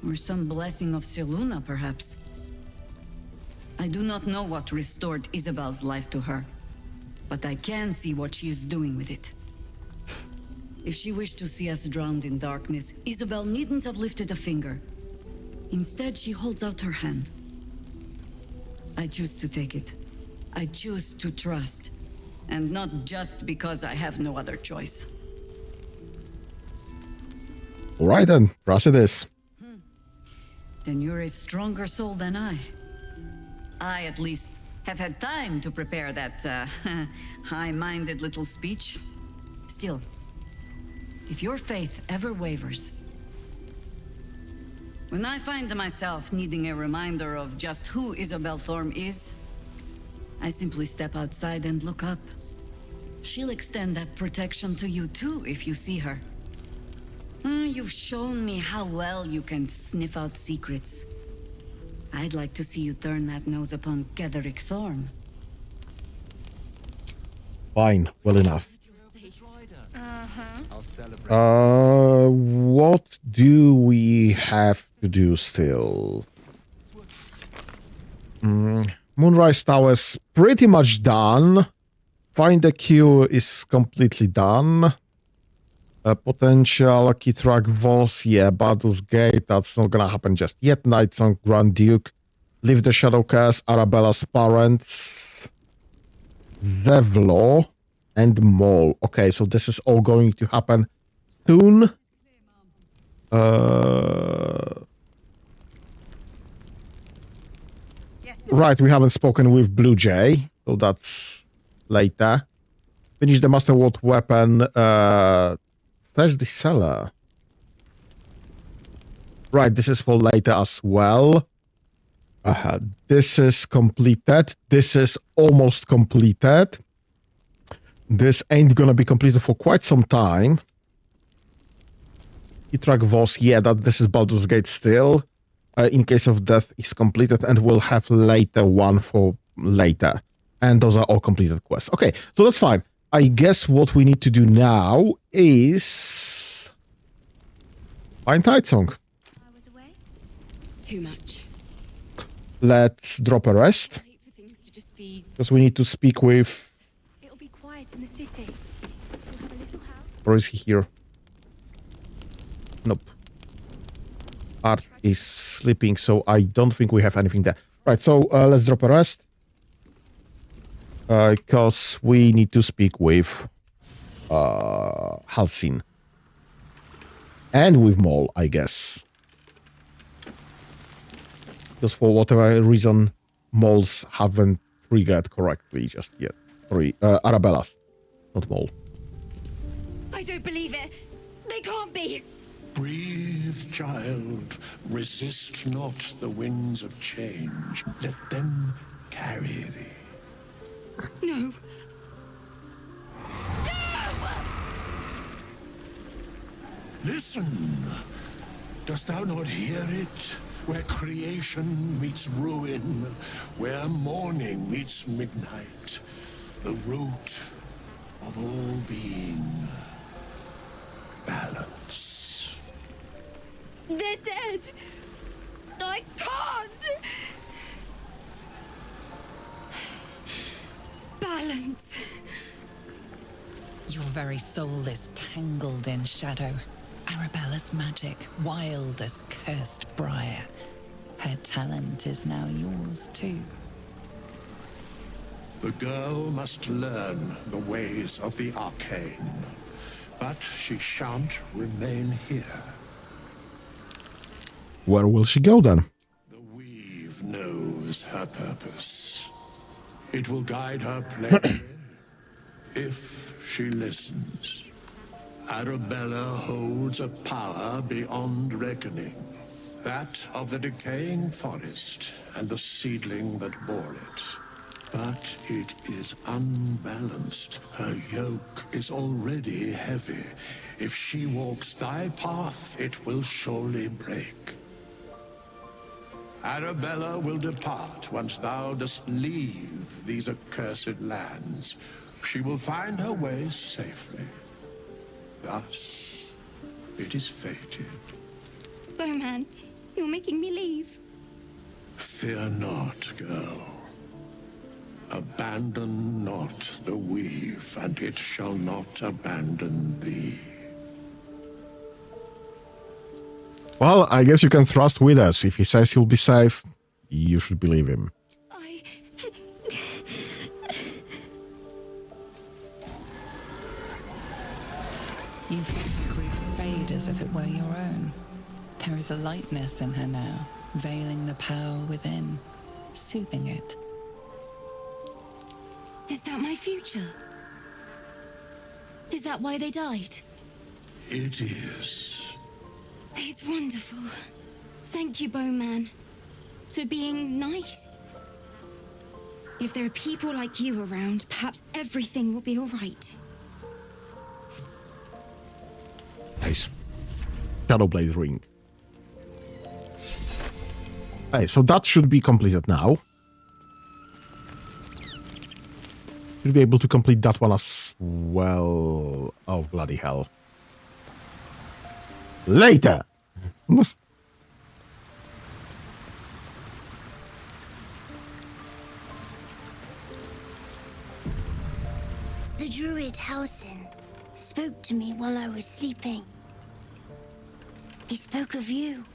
Or some blessing of Seluna, perhaps. I do not know what restored Isabel's life to her. But I can see what she is doing with it. If she wished to see us drowned in darkness, Isabel needn't have lifted a finger. Instead, she holds out her hand. I choose to take it. I choose to trust. And not just because I have no other choice. All right then, trust it is. Then you're a stronger soul than I. I, at least, have had time to prepare that high-minded little speech. Still, if your faith ever wavers, when I find myself needing a reminder of just who Isabel Thorm is, I simply step outside and look up. She'll extend that protection to you too if you see her. You've shown me how well you can sniff out secrets. I'd like to see you turn that nose upon Ketherick Thorm. Fine, well enough. What do we have to do still? Moonrise Tower's pretty much done. Find the Q is completely done. Potential Kithrak Voss, yeah, Baldurs Gate, that's not gonna happen just yet. Nighsong, Grand Duke, Live the Shadow Curse, Arabella's parents, Zevlo, and Maul. Okay, so this is all going to happen soon. Right, we haven't spoken with Blue Jay, so that's later. Finish the Masterworld weapon, Fetch the cellar. Right, this is for later as well. This is completed. This is almost completed. This ain't gonna be completed for quite some time. Kithrak Voss, yeah, this is Baldur's Gate still. In case of death is completed, and we'll have later one for later. And those are all completed quests. Okay, so that's fine. I guess what we need to do now is find Nighsong. Too much. Let's drop a rest. Because we need to speak with... It'll be quiet in the city. We'll have a little house. Or is he here? Nope. Art is sleeping, so I don't think we have anything there. Right, so let's drop a rest. Because we need to speak with Halcyon. And with Maul, I guess. Because for whatever reason, Maul's haven't triggered correctly just yet. Sorry, Arabella's, not Maul. I don't believe it. They can't be. Breathe, child. Resist not the winds of change. Let them carry thee. No. Listen. Dost thou not hear it? Where creation meets ruin, where morning meets midnight, the root of all being. Balance. They're dead. I can't. Balance. Your very soul is tangled in shadow. Arabella's magic, wild as cursed briar. Her talent is now yours too. The girl must learn the ways of the arcane, but she shan't remain here. Where will she go then? The weave knows her purpose. It will guide her plainly if she listens. Arabella holds a power beyond reckoning, that of the decaying forest and the seedling that bore it. But it is unbalanced. Her yoke is already heavy. If she walks thy path, it will surely break. Arabella will depart once thou dost leave these accursed lands. She will find her way safely. Thus, it is fated. Bowman, you're making me leave. Fear not, girl. Abandon not the weave, and it shall not abandon thee. Well, I guess you can trust with us. If he says he'll be safe, you should believe him. You feel the grief fade as if it were your own. There is a lightness in her now, veiling the power within, soothing it. Is that my future? Is that why they died? It is. It's wonderful. Thank you, Bowman, for being nice. If there are people like you around, perhaps everything will be all right. Nice. Shadowblade ring. Okay, so that should be completed now. Should be able to complete that one as well. Oh, bloody hell. Later! The druid Halcyon spoke to me while I was sleeping. He spoke of you.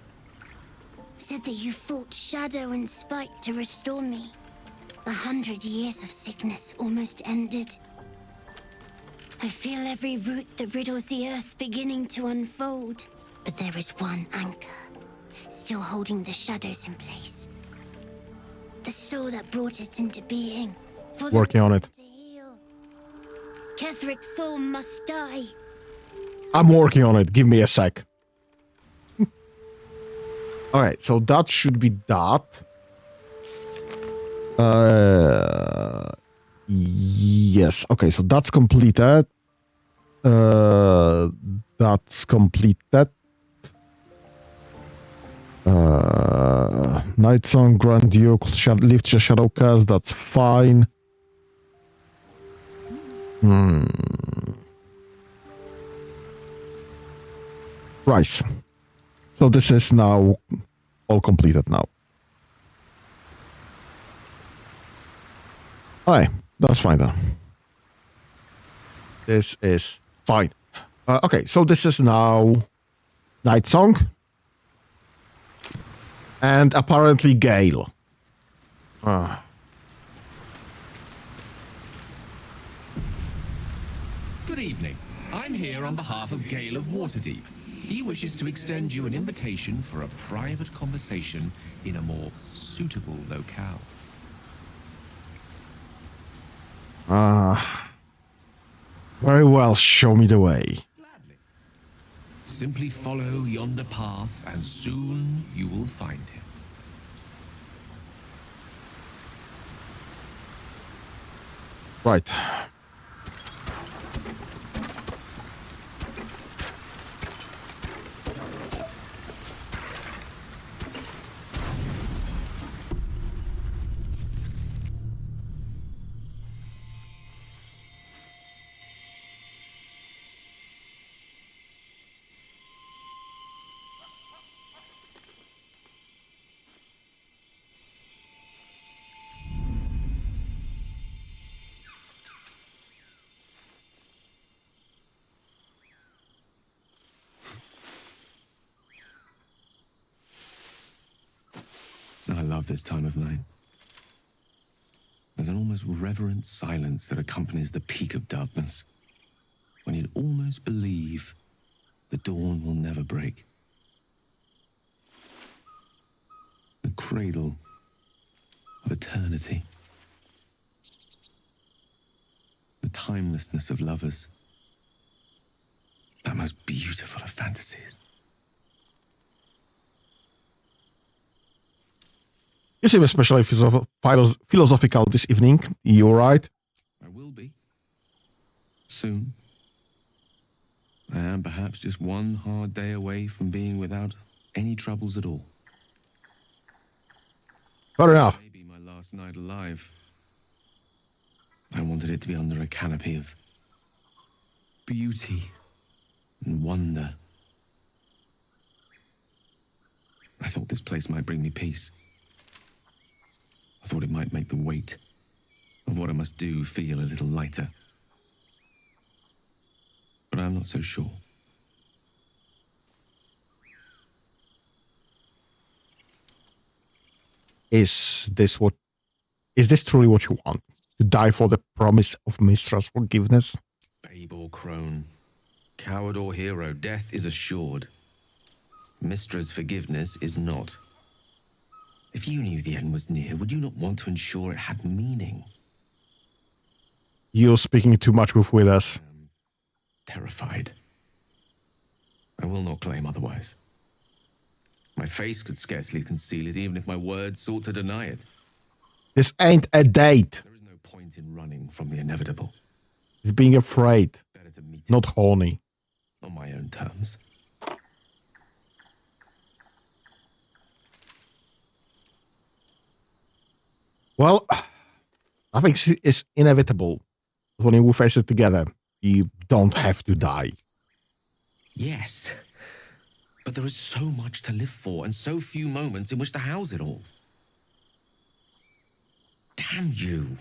Said that you fought shadow and spite to restore me. 100 years of sickness almost ended. I feel every root that riddles the earth beginning to unfold. But there is one anchor, still holding the shadows in place. The soul that brought it into being. For working on it. Ketheric Thorm must die. I'm working on it. Give me a sec. Alright, so that should be that. Yes. Okay, so that's completed. That's completed. Nighsong, Grand Duke, lift your shadow cast. That's fine. Right. So this is now all completed now. Alright, that's fine then. This is fine. Okay, so this is now Nighsong. And apparently Gale. Good evening. I'm here on behalf of Gale of Waterdeep. He wishes to extend you an invitation for a private conversation in a more suitable locale. Very well, show me the way. Simply follow yonder path and soon you will find him. Right. I love this time of night. There's an almost reverent silence that accompanies the peak of darkness, when you'd almost believe the dawn will never break. The cradle of eternity. The timelessness of lovers. That most beautiful of fantasies. You seem especially philosophical this evening. You right? I will be. Soon. I am perhaps just one hard day away from being without any troubles at all. Fair enough. Maybe my last night alive. I wanted it to be under a canopy of beauty and wonder. I thought this place might bring me peace. I thought it might make the weight of what I must do feel a little lighter. But I'm not so sure. Is this truly what you want? To die for the promise of Mistra's forgiveness? Babe or crone, coward or hero, death is assured. Mistra's forgiveness is not. If you knew the end was near, would you not want to ensure it had meaning? You're speaking too much with us. Terrified. I will not claim otherwise. My face could scarcely conceal it, even if my words sought to deny it. This ain't a date. There is no point in running from the inevitable. It's being afraid, not horny. On my own terms. Well, I think it's inevitable. When we face it together, you don't have to die. Yes. But there is so much to live for and so few moments in which to house it all. Damn you.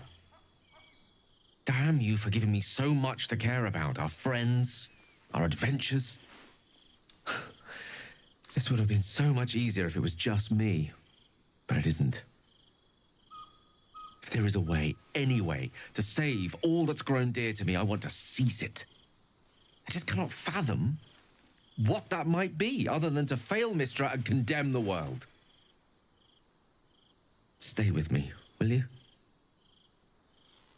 Damn you for giving me so much to care about. Our friends, our adventures. This would have been so much easier if it was just me. But it isn't. If there is a way, any way, to save all that's grown dear to me, I want to seize it. I just cannot fathom what that might be, other than to fail Mistra and condemn the world. Stay with me, will you?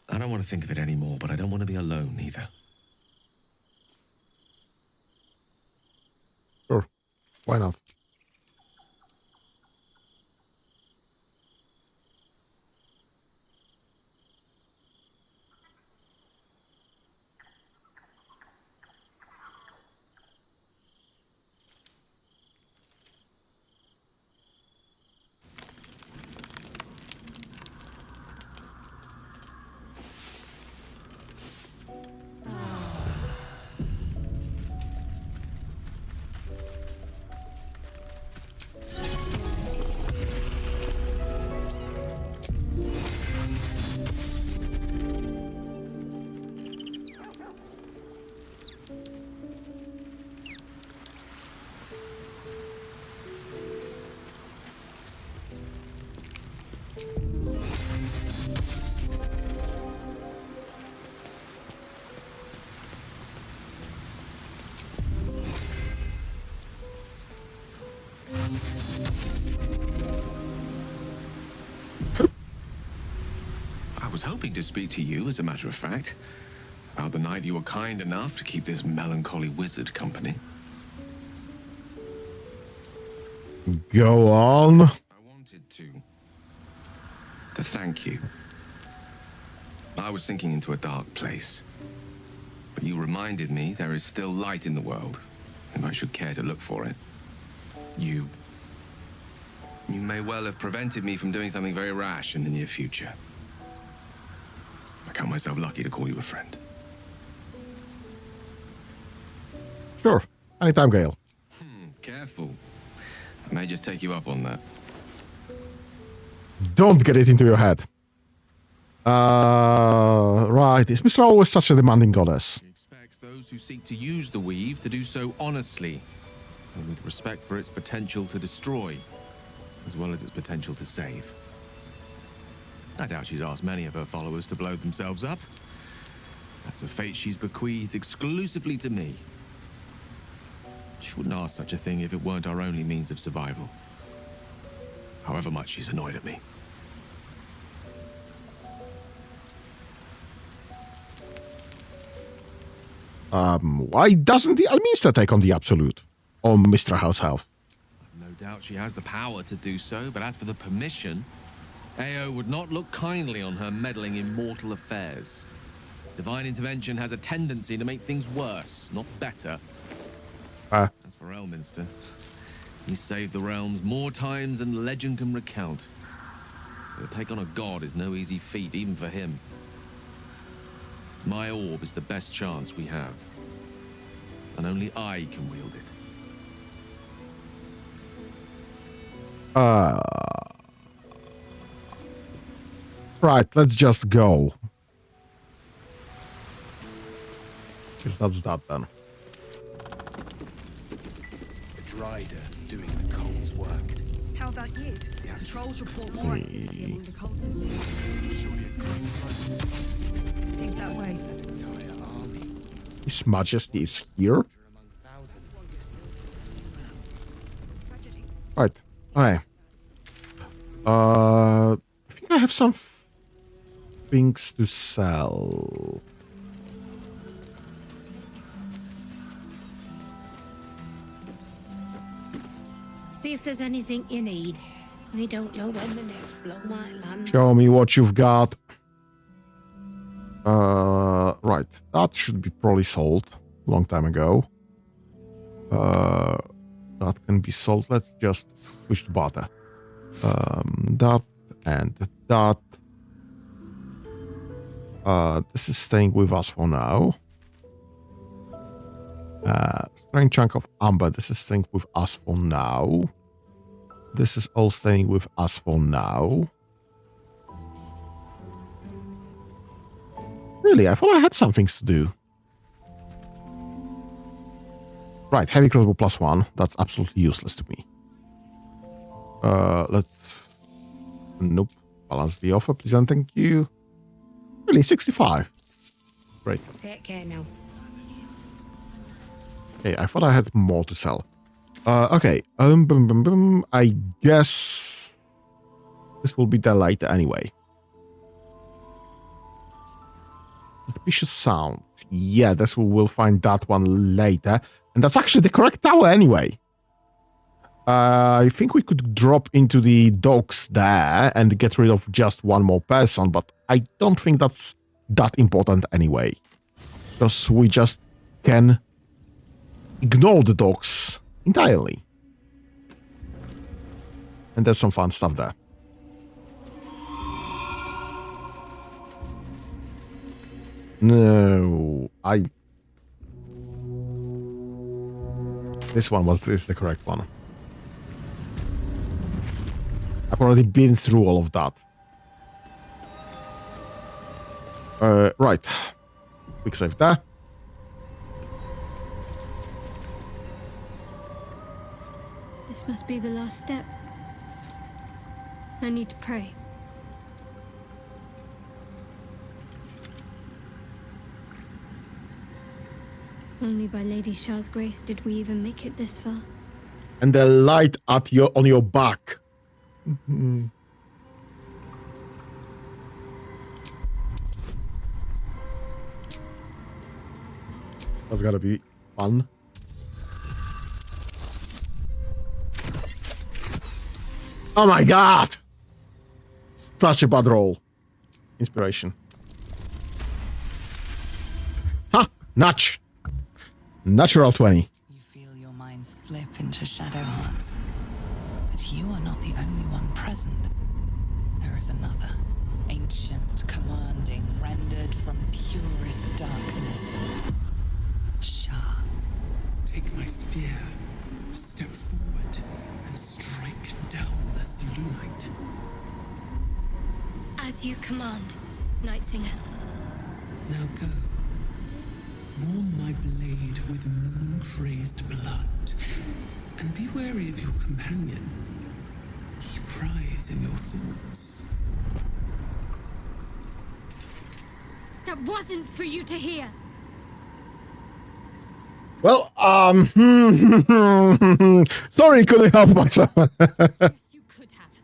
I don't want to think of it anymore, but I don't want to be alone either. Sure. Why not? was hoping to speak to you, as a matter of fact, about the night you were kind enough to keep this melancholy wizard company. Go on. I wanted to thank you. I was sinking into a dark place, but you reminded me there is still light in the world, and I should care to look for it. You may well have prevented me from doing something very rash in the near future. I count myself lucky to call you a friend. Sure. Anytime, Gale. Careful. I may just take you up on that. Don't get it into your head. Right. Is Mr. always such a demanding goddess? He expects those who seek to use the weave to do so honestly, and with respect for its potential to destroy, as well as its potential to save. I doubt she's asked many of her followers to blow themselves up. That's a fate she's bequeathed exclusively to me. She wouldn't ask such a thing if it weren't our only means of survival. However much she's annoyed at me. Why doesn't the Alminster take on the Absolute? Or Mr. Househelf? No doubt she has the power to do so, but as for the permission, Ao would not look kindly on her meddling in mortal affairs. Divine intervention has a tendency to make things worse, not better. As for Elminster, he's saved the realms more times than legend can recount. To take on a god is no easy feat, even for him. My orb is the best chance we have, and only I can wield it. Right, let's just go. Because that's that then. The Drider doing the cult's work. How about you? Yeah. Patrols report more activity among the cultists. Seems that way. An entire army. His Majesty is here? Right. Okay. I think I have some things to sell. See if there's anything you need. We don't know when the next blow might land. Show me what you've got. Right. That should be probably sold a long time ago. That can be sold. Let's just push the barter. That and that. This is staying with us for now. Strange chunk of amber. This is staying with us for now. This is all staying with us for now. Really, I thought I had some things to do. Right, heavy crossbow +1. That's absolutely useless to me. Let's... Nope. Balance the offer, please and thank you. Really, 65. Great. Take care now. Okay, I thought I had more to sell. Okay. I guess this will be there later anyway. Suspicious sound. Yeah, this we'll find that one later. And that's actually the correct tower anyway. I think we could drop into the docks there and get rid of just one more person, but I don't think that's that important anyway. Because we just can ignore the docks entirely. And there's some fun stuff there. No, this is the correct one. I've already been through all of that. Right. Quick save there. This must be the last step. I need to pray. Only by Lady Shah's grace did we even make it this far. And the light on your back. That's gotta be fun. Oh my god! Such a bad roll. Inspiration. Ha! Notch! Natural 20. You feel your mind slip into Shadowhearts. But you are not the only one present. There is another. Ancient, commanding, rendered from purest darkness. Shah. Take my spear, step forward, and strike down the Zulunite. As you command, Nightsinger. Now go. Warm my blade with moon-crazed blood, and be wary of your companion. He pries in your thoughts. That wasn't for you to hear. Well, sorry, couldn't help myself. Yes, you could have.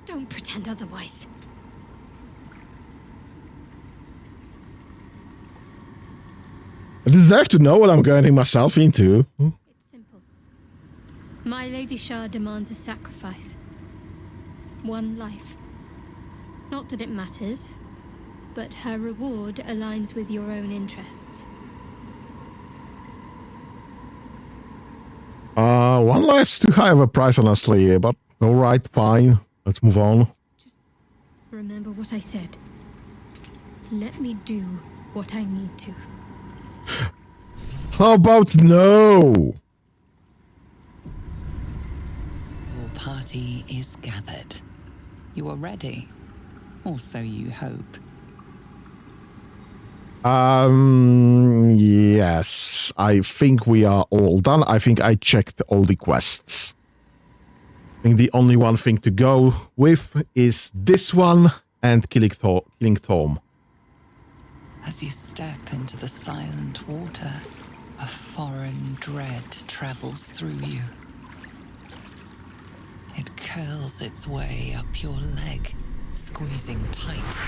Don't pretend otherwise. I deserve to know what I'm getting myself into. It's simple. My Lady Shah demands a sacrifice. One life. Not that it matters, but her reward aligns with your own interests. One life's too high of a price, honestly, but alright, fine. Let's move on. Just remember what I said. Let me do what I need to. How about no? Your party is gathered. You are ready. Or so you hope. Yes. I think we are all done. I think I checked all the quests. I think the only one thing to go with is this one and killing Tom. As you step into the silent water, a foreign dread travels through you. It curls its way up your leg, squeezing tight.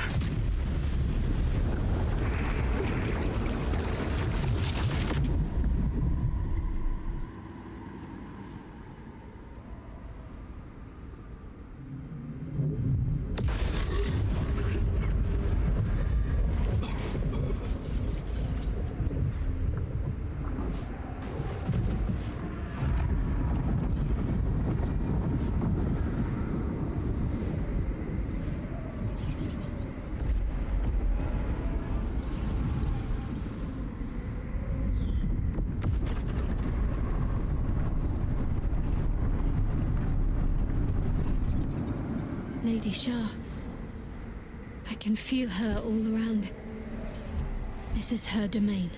Lady Shah. I can feel her all around. This is her domain.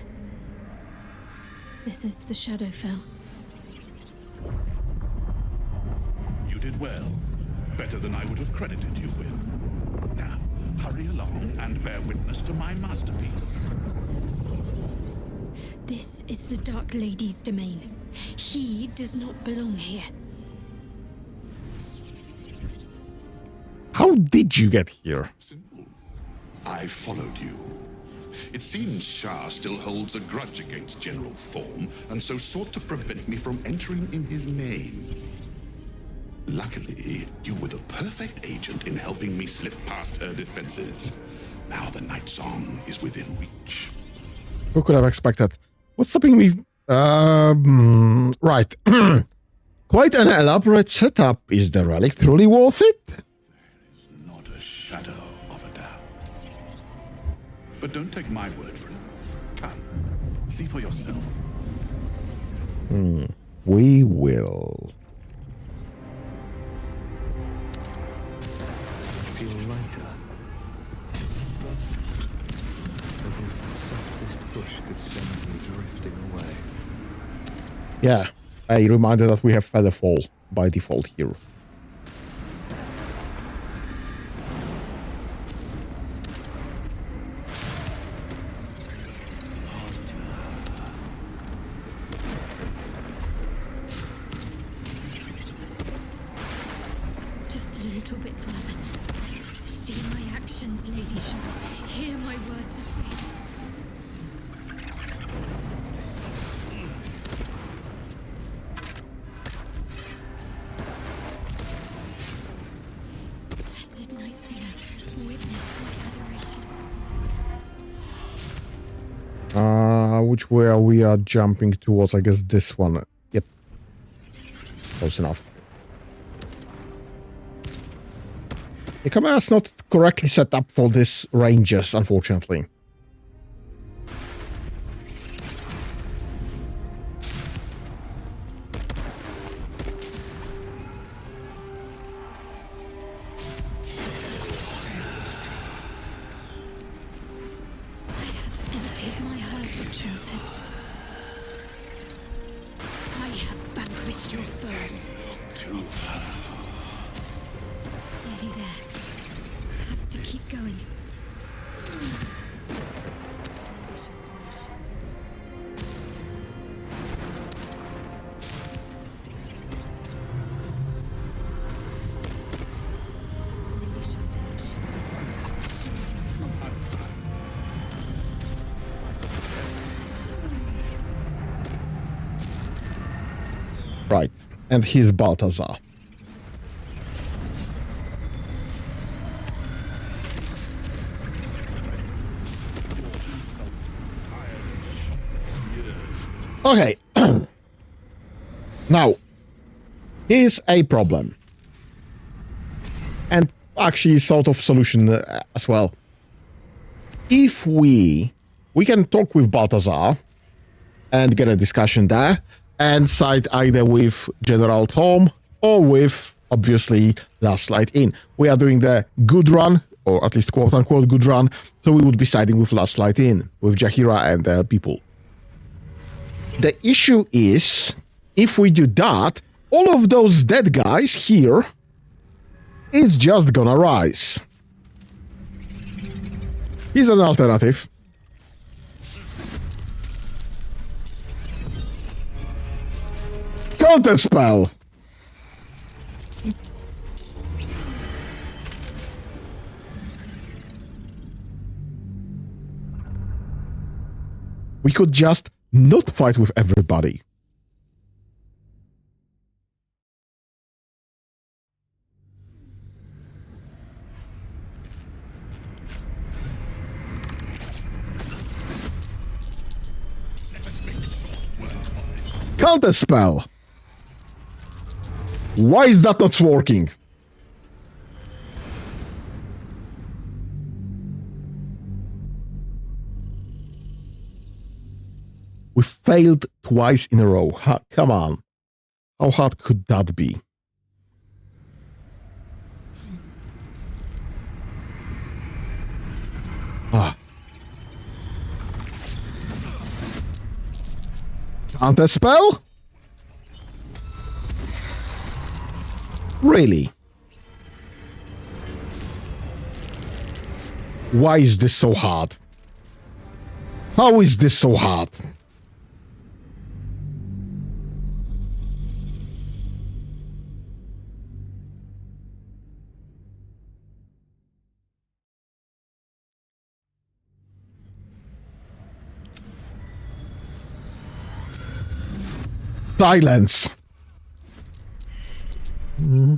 This is the Shadowfell. You did well. Better than I would have credited you with. Now, hurry along and bear witness to my masterpiece. This is the Dark Lady's domain. He does not belong here. How did you get here? Simple. I followed you. It seems Shah still holds a grudge against General Thorm, and so sought to prevent me from entering in his name. Luckily, you were the perfect agent in helping me slip past her defenses. Now the Nighsong is within reach. Who could have expected? What's stopping me? Right. Quite an elaborate setup. Is the relic truly worth it? Not a shadow of a doubt. But don't take my word for it. Come, see for yourself. We will. Feel lighter. As if the softest bush could send me drifting away. Yeah, a reminder that we have Featherfall by default here. Just a little bit further. See my actions, Lady Shah. Hear my words of faith. Listen. which way we are jumping towards. I guess this one. Yep. Close enough. The camera is not correctly set up for this ranges, unfortunately. Right, and he's Balthazar. Okay. Now, here's a problem. And actually sort of solution as well. If we can talk with Balthazar and get a discussion there, and side either with General Tom or with, obviously, Last Light Inn. We are doing the good run, or at least quote-unquote good run, so we would be siding with Last Light Inn, with Jaheira and the people. The issue is, if we do that, all of those dead guys here is just gonna rise. Here's an alternative. Counter spell. We could just not fight with everybody. Counter spell. Why is that not working? We failed twice in a row. Come on. How hard could that be? Ah. Counter spell? Really? Why is this so hard? How is this so hard? Silence. Mm-hmm.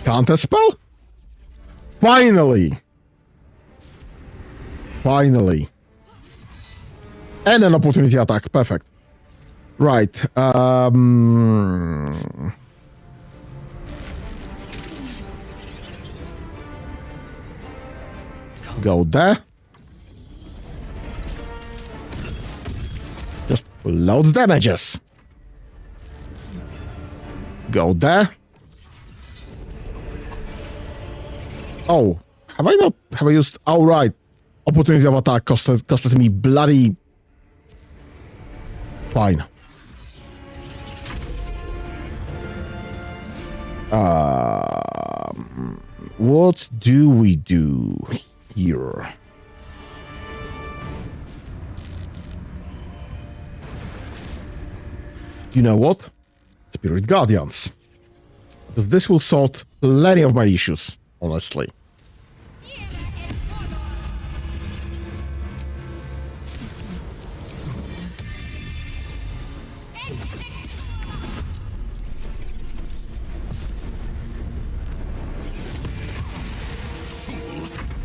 Counter spell? Finally. Finally. And an opportunity attack. Perfect. Right. Go there. Just load damages. Go there. Oh, have I used, oh right. Opportunity of attack costed me bloody. Fine. What do we do here? You know what? Spirit Guardians. Because this will sort plenty of my issues, honestly.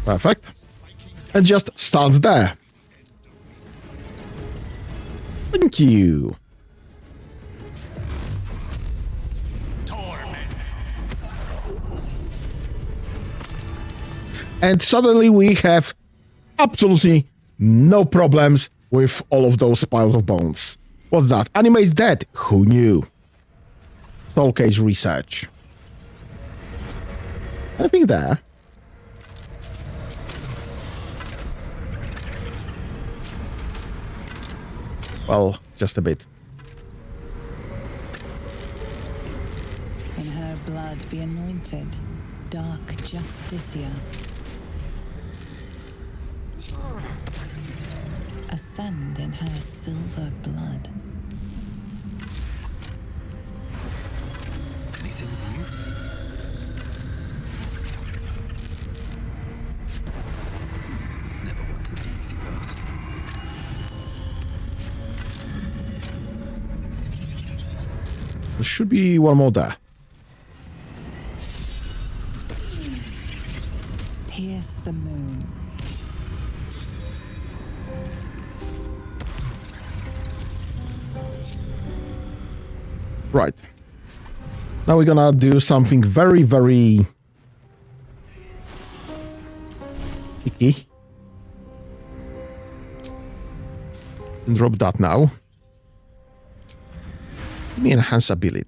Perfect. And just stands there. Thank you. And suddenly we have absolutely no problems with all of those piles of bones. What's that? Anime is dead. Who knew? Soul Cage research. Anything there? Well, just a bit. In her blood be anointed, dark Justicia. Ascend in her silver blood. Anything new? Never wanted the easy path. There should be one more there. Pierce the moon. Right. Now we're gonna do something very, very tricky. Drop that now. Give me enhance ability.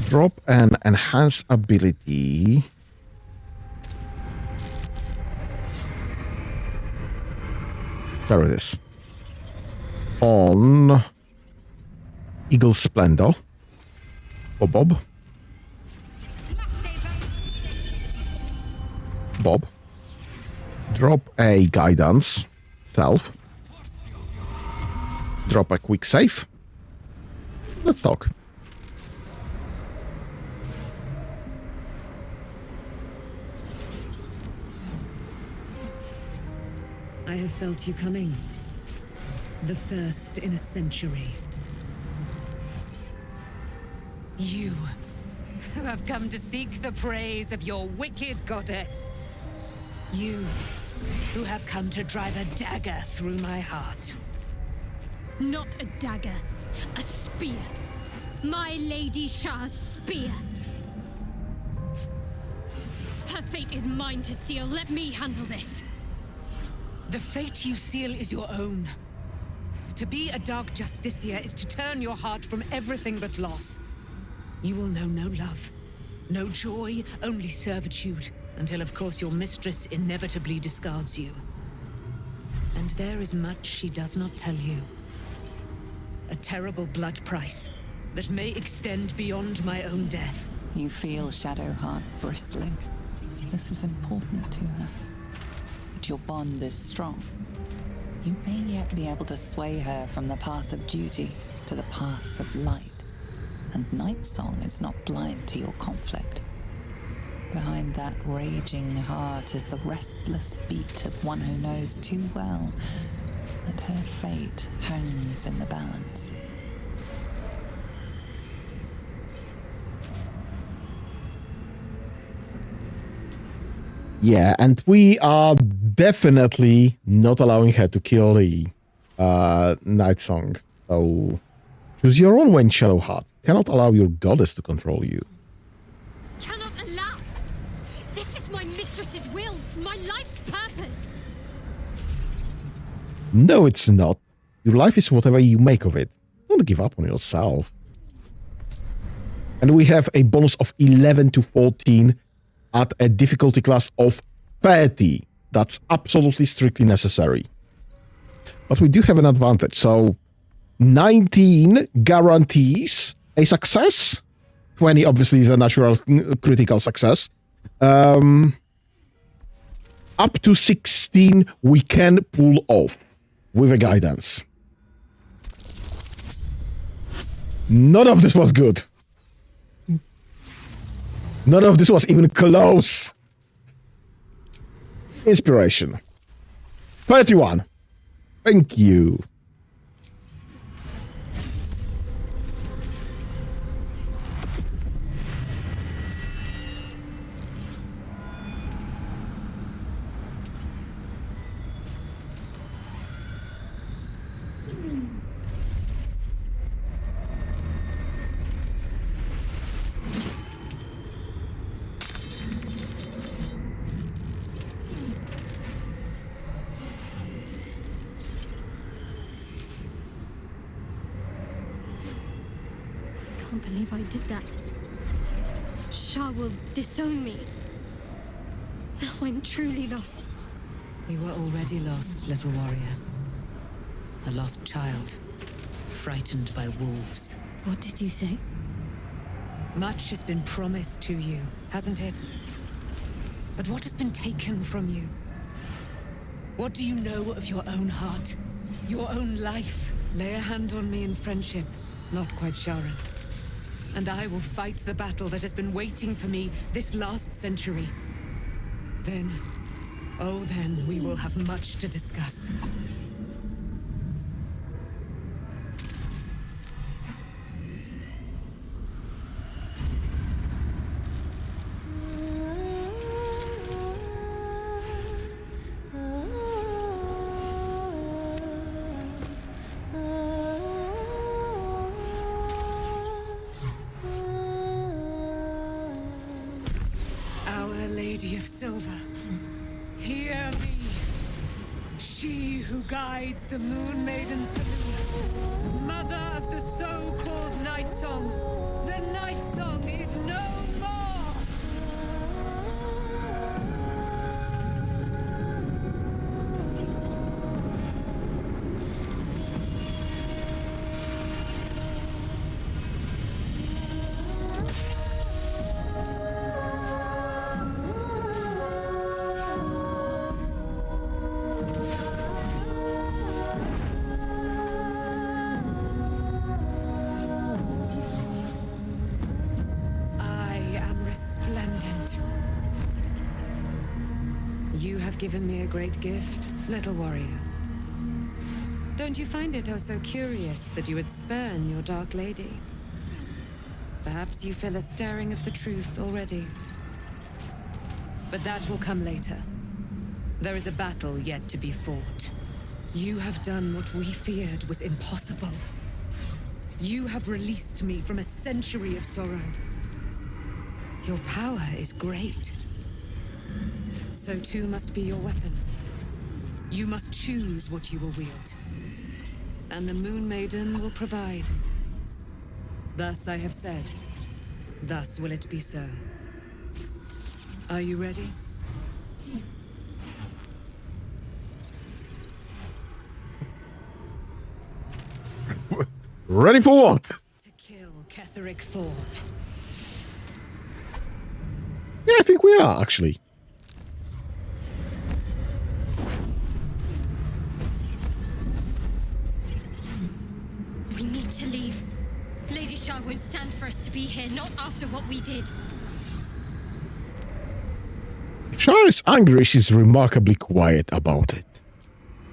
Drop an enhance ability. There it is. On Eagle Splendor. For Bob. Bob. Drop a guidance. Self. Drop a quick save. Let's talk. I have felt you coming. The first in a century. You, who have come to seek the praise of your wicked goddess. You, who have come to drive a dagger through my heart. Not a dagger, a spear. My Lady Shah's spear. Her fate is mine to seal. Let me handle this. The fate you seal is your own. To be a Dark Justicia is to turn your heart from everything but loss. You will know no love, no joy, only servitude, until of course your mistress inevitably discards you. And there is much she does not tell you. A terrible blood price that may extend beyond my own death. You feel Shadowheart bristling. This is important to her. But your bond is strong. You may yet be able to sway her from the path of duty to the path of light. And Nighsong is not blind to your conflict. Behind that raging heart is the restless beat of one who knows too well that her fate hangs in the balance. Yeah, and we are definitely not allowing her to kill the Nighsong. So choose your own way, Shadowheart. Cannot allow your goddess to control you. Cannot allow! This is my mistress's will, my life's purpose! No, it's not. Your life is whatever you make of it. Don't give up on yourself. And we have a bonus of 11 to 14 at a difficulty class of 30. That's absolutely strictly necessary. But we do have an advantage. So 19 guarantees a success. 20 obviously is a natural critical success. Up to 16 we can pull off with a guidance. None of this was good. None of this was even close. Inspiration. 31. Thank you. can't believe I did that. Shah will disown me. Now I'm truly lost. You were already lost, little warrior. A lost child, frightened by wolves. What did you say? Much has been promised to you, hasn't it? But what has been taken from you? What do you know of your own heart? Your own life? Lay a hand on me in friendship, not quite Sharan. And I will fight the battle that has been waiting for me this last century. Then, oh then, we will have much to discuss. Lady of Silver, hear me. She who guides the Moon Maiden Saloon, mother of the so-called Nighsong. The Nighsong is no more! You have given me a great gift, little warrior. Don't you find it oh so curious that you would spurn your dark lady? Perhaps you feel a stirring of the truth already. But that will come later. There is a battle yet to be fought. You have done what we feared was impossible. You have released me from a century of sorrow. Your power is great. So too must be your weapon. You must choose what you will wield. And the Moon Maiden will provide. Thus I have said. Thus will it be so. Are you ready? Ready for what? To kill Ketheric Thorn. Yeah, I think we are, actually. We need to leave. Lady Shah won't stand for us to be here, not after what we did. If Shah is angry, she's remarkably quiet about it.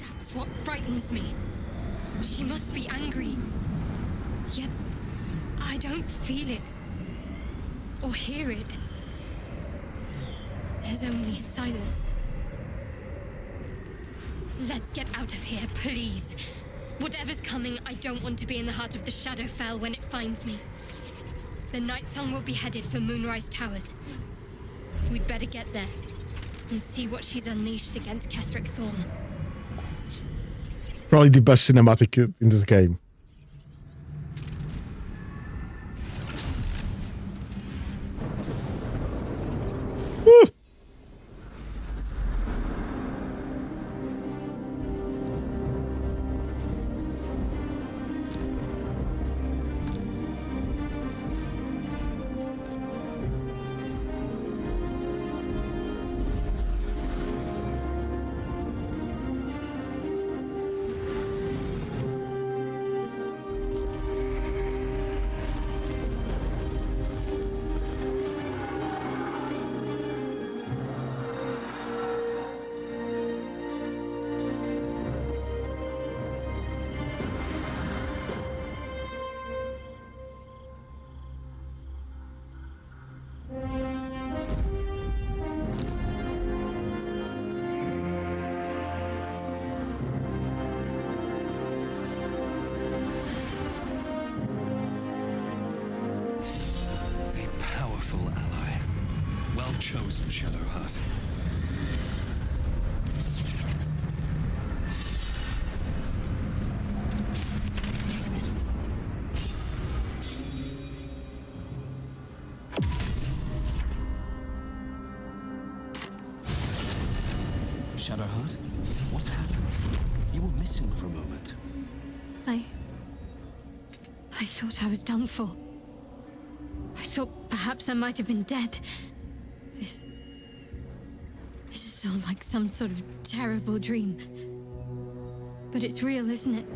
That's what frightens me. She must be angry. Yet, I don't feel it. Or hear it. There's only silence. Let's get out of here, please. Whatever's coming, I don't want to be in the heart of the Shadowfell when it finds me. The Nighsong will be headed for Moonrise Towers. We'd better get there and see what she's unleashed against Ketheric Thorn. Probably the best cinematic in this game. Woo! Chosen, Shadowheart. Shadowheart, what happened? You were missing for a moment. I thought I was done for. I thought perhaps I might have been dead. This is all like some sort of terrible dream. But it's real, isn't it?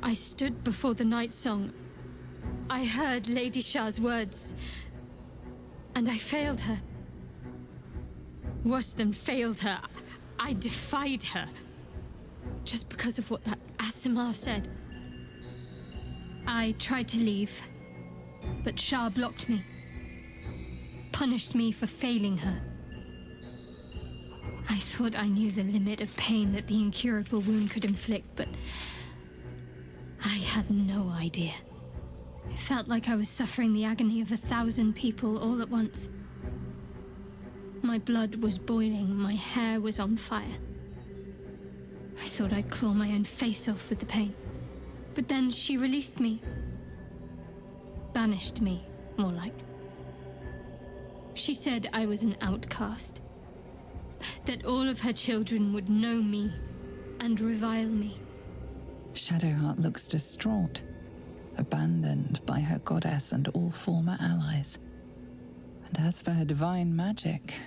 I stood before the Nighsong. I heard Lady Shah's words. And I failed her. Worse than failed her, I defied her. Just because of what that Asimar said. I tried to leave, but Shah blocked me. Punished me for failing her. I thought I knew the limit of pain that the incurable wound could inflict, but I had no idea. It felt like I was suffering the agony of 1,000 people all at once. My blood was boiling, my hair was on fire. I thought I'd claw my own face off with the pain. But then she released me. Banished me, more like. She said I was an outcast. That all of her children would know me and revile me. Shadowheart looks distraught, abandoned by her goddess and all former allies. And as for her divine magic,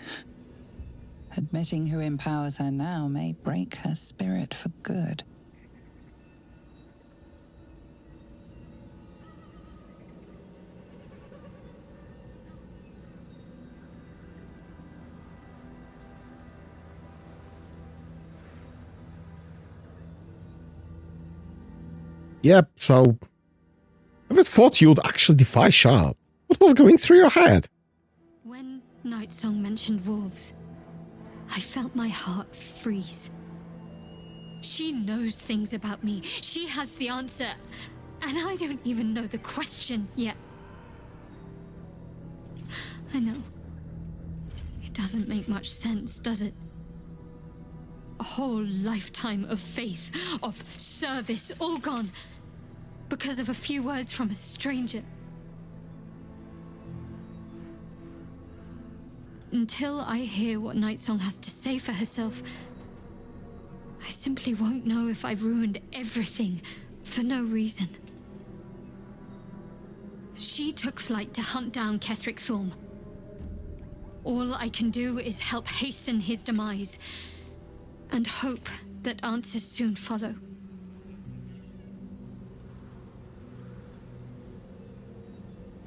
admitting who empowers her now may break her spirit for good. Yep, so I never thought you'd actually defy Shah. What was going through your head? When Nighsong mentioned wolves, I felt my heart freeze. She knows things about me. She has the answer. And I don't even know the question yet. I know. It doesn't make much sense, does it? A whole lifetime of faith, of service, all gone. Because of a few words from a stranger. Until I hear what Nighsong has to say for herself, I simply won't know if I've ruined everything for no reason. She took flight to hunt down Ketheric Thorm. All I can do is help hasten his demise, and hope that answers soon follow.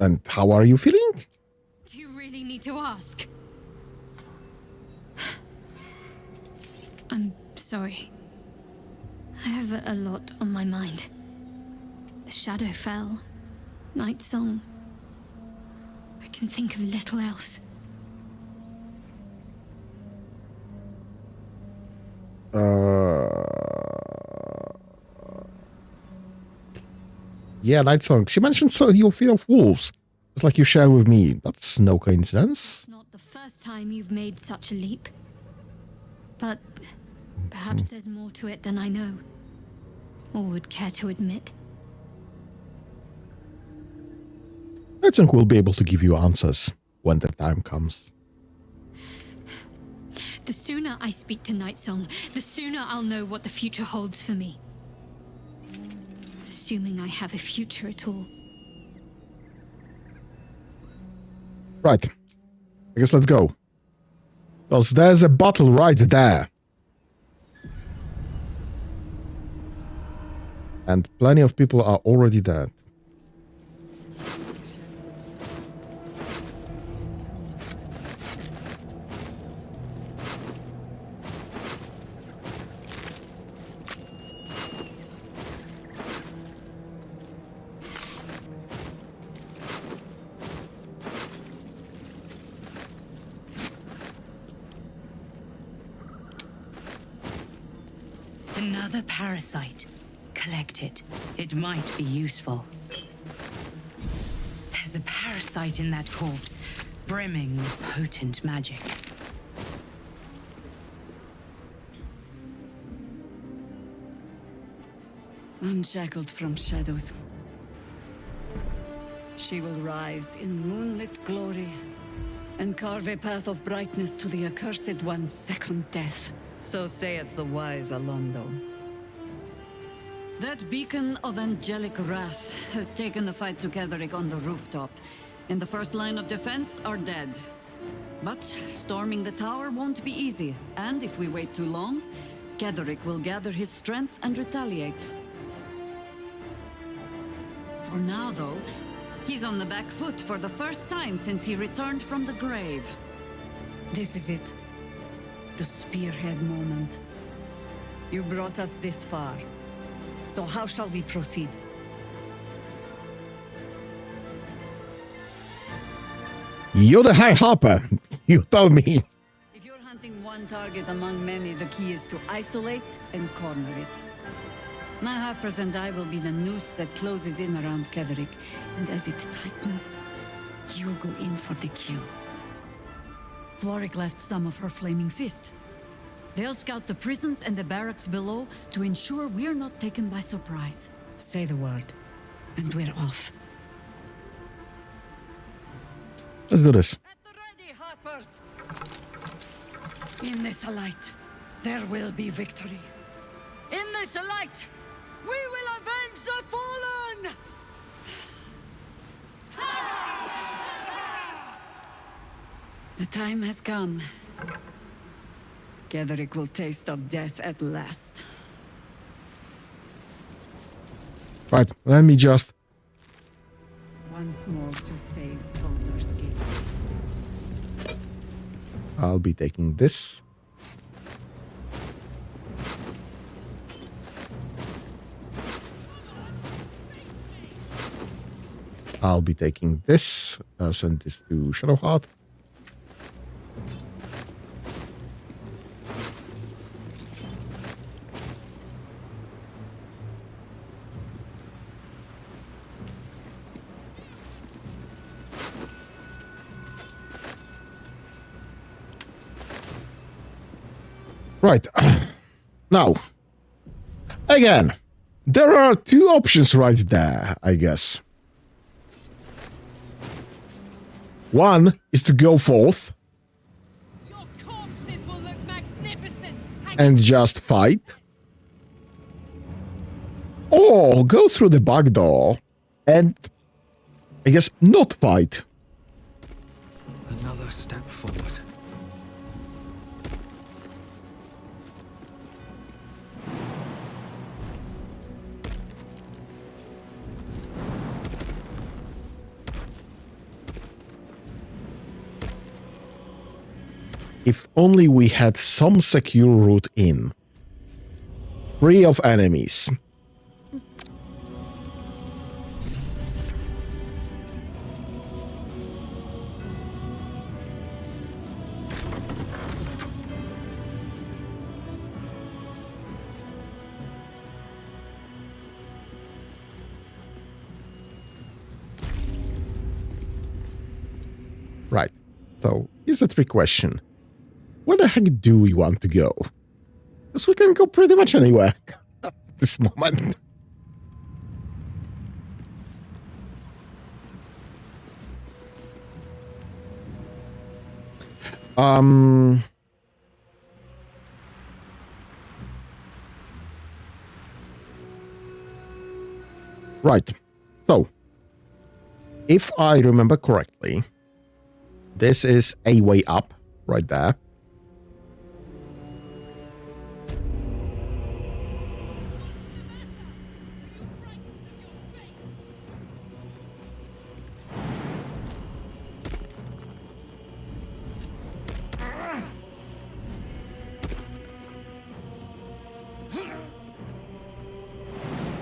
And how are you feeling? Do you really need to ask? I'm sorry. I have a lot on my mind. The shadow fell. Nighsong. I can think of little else. Yeah, Nighsong. She mentioned your fear of wolves. It's like you share with me. That's no coincidence. It's not the first time you've made such a leap. But perhaps there's more to it than I know. Or would care to admit. Nighsong will be able to give you answers when the time comes. The sooner I speak to Nighsong, the sooner I'll know what the future holds for me. Assuming I have a future at all. Right. I guess let's go. Because there's a bottle right there. And plenty of people are already dead. Another parasite. Collect it. It might be useful. There's a parasite in that corpse, brimming with potent magic. Unshackled from shadows, she will rise in moonlit glory and carve a path of brightness to the accursed one's second death. So saith the wise Alondo. That beacon of angelic wrath has taken the fight to Ketheric on the rooftop, and the first line of defense are dead. But storming the tower won't be easy, and if we wait too long, Ketheric will gather his strength and retaliate. For now, though, he's on the back foot for the first time since he returned from the grave. This is it. The spearhead moment. You brought us this far. So how shall we proceed? You're the High Harper. You told me. If you're hunting one target among many, the key is to isolate and corner it. My Harpers and I will be the noose that closes in around Ketheric, and as it tightens, you'll go in for the kill. Floric left some of her flaming fist. They'll scout the prisons and the barracks below to ensure we're not taken by surprise. Say the word, and we're off. Let's do this. At the ready, Harpers! In this light, there will be victory. In this light, we will avenge the fallen! The time has come. Ketheric will taste of death at last. Right, let me just... Once more to save Baldurs Gate. I'll be taking this. I'll be taking this. I'll send this to Shadowheart. Right. Now, again, there are two options right there, I guess. One is to go forth and just fight, or go through the back door and, I guess, not fight. Another step forward. If only we had some secure route in. Free of enemies. Right. So, here's a trick question. Where the heck do we want to go? Because we can go pretty much anywhere at this moment. Right. So, if I remember correctly, this is a way up right there.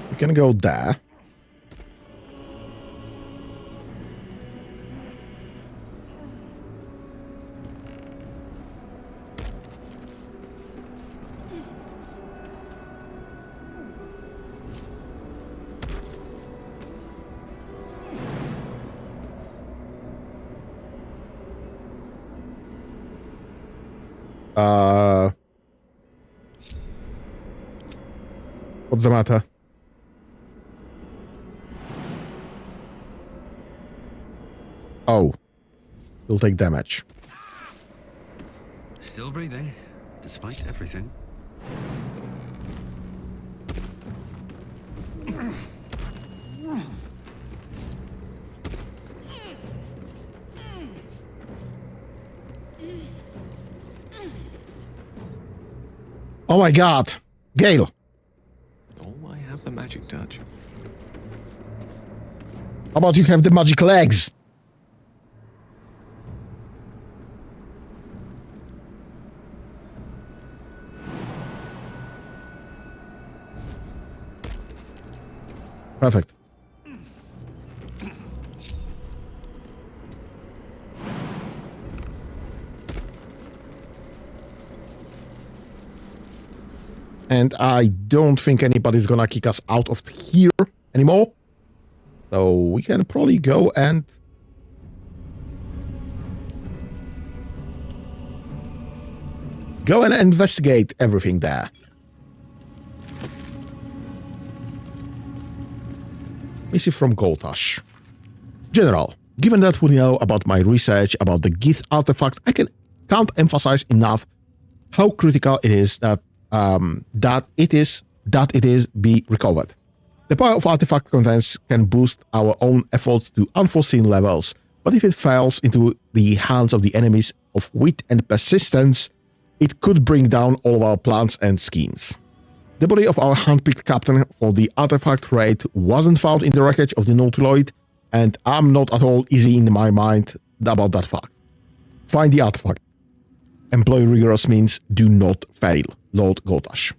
We can go there. What's the matter? Oh. will take damage. Still breathing, despite everything. Oh my god! Gale! Oh, I have the magic touch. How about you have the magic legs? Perfect. And I don't think anybody's gonna kick us out of here anymore. So we can probably go and... go and investigate everything there. Missy from Goltash. General, given that we know about my research about the Gith artifact, I can't emphasize enough how critical it is that it is be recovered. The power of artifact contents can boost our own efforts to unforeseen levels, but if it falls into the hands of the enemies of wit and persistence, it could bring down all of our plans and schemes. The body of our handpicked captain for the artifact raid wasn't found in the wreckage of the Nautiloid, and I'm not at all easy in my mind about that fact. Find the artifact. Employ rigorous means, do not fail. Lord Goltash.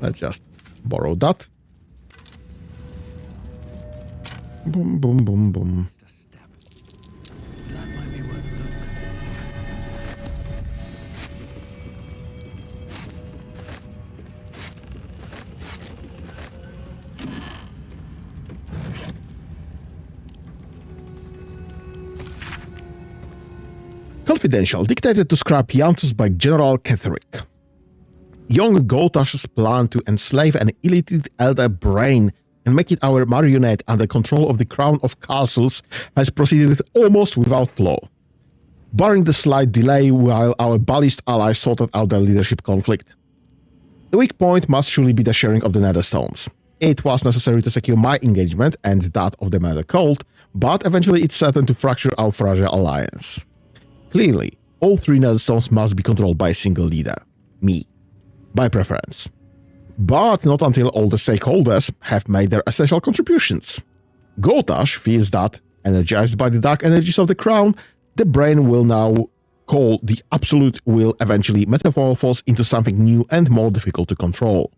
Let's just borrow that. Boom, boom, boom, boom. That might be worth a look. Confidential, dictated to scrap Yantus by General Ketherick. Young Goltash's plan to enslave an illiterate elder brain and make it our marionette under control of the Crown of Castles has proceeded almost without flaw, barring the slight delay while our Ballist allies sorted out their leadership conflict. The weak point must surely be the sharing of the Netherstones. It was necessary to secure my engagement and that of the Murder Cult, but eventually it's certain to fracture our fragile alliance. Clearly, all three Netherstones must be controlled by a single leader, me, by preference. But not until all the stakeholders have made their essential contributions. Goltash feels that, energized by the dark energies of the Crown, the brain will now call the Absolute will eventually metamorphose into something new and more difficult to control.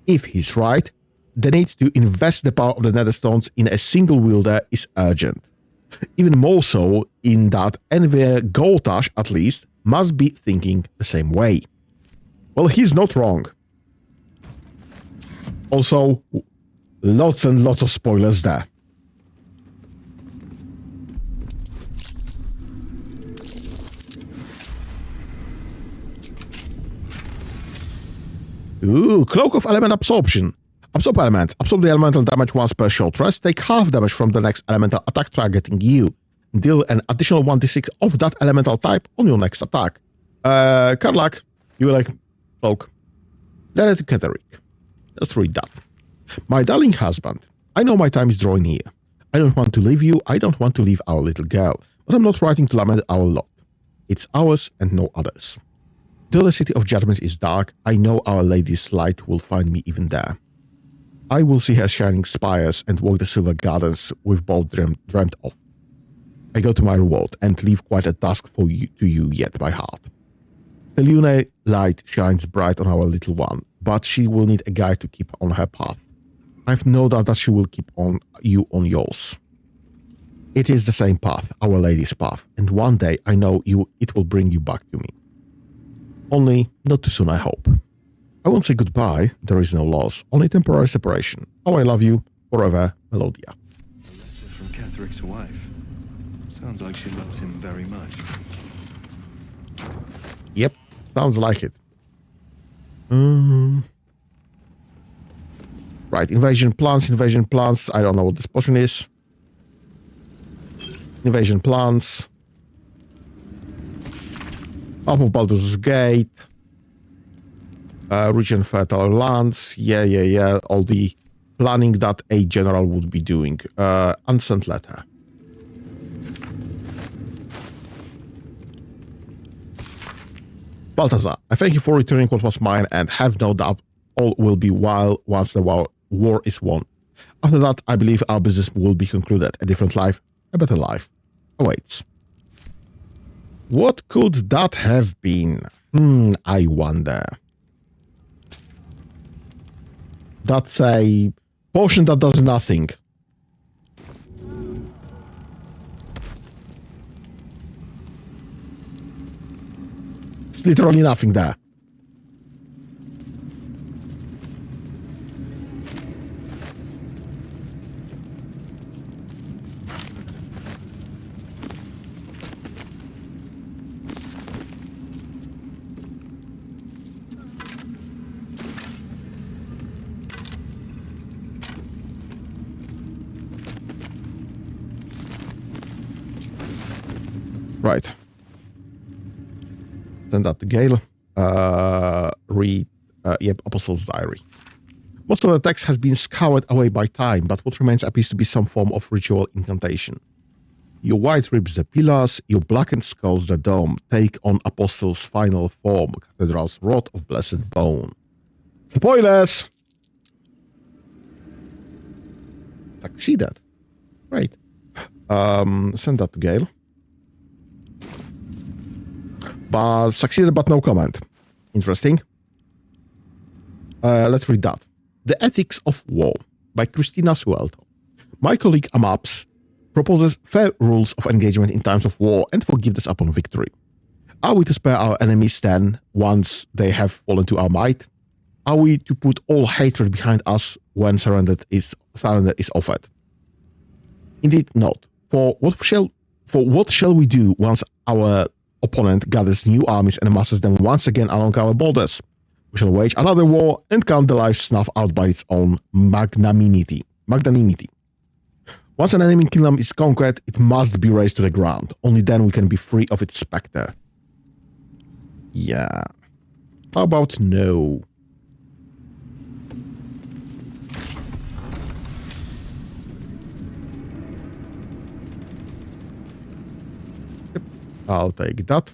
If he's right, the need to invest the power of the Netherstones in a single wielder is urgent. Even more so in that Envier Goltash, at least, must be thinking the same way. Well, he's not wrong. Also, lots and lots of spoilers there. Ooh, Cloak of Element Absorption. Absorb element. Absorb the elemental damage once per short rest. Take half damage from the next elemental attack targeting you. Deal an additional 1d6 of that elemental type on your next attack. Karlak, you like Cloak. Letter to Ketherick. Let's read that. My darling husband, I know my time is drawing near. I don't want to leave you, I don't want to leave our little girl, but I'm not writing to lament our lot. It's ours and no others. Though the city of judgment is dark, I know Our Lady's light will find me even there. I will see her shining spires and walk the silver gardens we've both dreamt of. I go to my reward and leave quite a task for you to you yet, my heart. The lunar light shines bright on our little one, but she will need a guide to keep on her path. I've no doubt that she will keep on you on yours. It is the same path, Our Lady's path, and one day I know it will bring you back to me. Only not too soon, I hope. I won't say goodbye, there is no loss, only temporary separation. Oh, I love you, forever, Melodia. A letter from Ketherick's wife. Sounds like she loves him very much. Yep, sounds like it. Right, invasion plans. I don't know what this potion is. Invasion plans. Up of Baldurs Gate. Region fertile lands. Yeah. All the planning that a general would be doing. Unsent letter. Balthazar, I thank you for returning what was mine and have no doubt all will be well once the war is won. After that, I believe our business will be concluded. A different life, a better life awaits. What could that have been? I wonder. That's a potion that does nothing. It's literally nothing there. Right. Send that to Gale. Read, Apostle's Diary. Most of the text has been scoured away by time, but what remains appears to be some form of ritual incantation. Your white ribs the pillars, your blackened skulls the dome, take on Apostle's final form, Cathedral's rod of blessed bone. Spoilers! Succeeded. Great. Send that to Gale. But succeeded, but no comment. Interesting. Let's read that. The Ethics of War by Christina Suelto. My colleague Amaps proposes fair rules of engagement in times of war and forgiveness upon victory. Are we to spare our enemies then, once they have fallen to our might? Are we to put all hatred behind us when surrender is offered? Indeed not. For what shall we do once our opponent gathers new armies and masses them once again along our borders? We shall wage another war and count the lives snuffed out by its own magnanimity. Once an enemy kingdom is conquered, it must be razed to the ground. Only then we can be free of its specter. Yeah. How about no? Yep, I'll take that.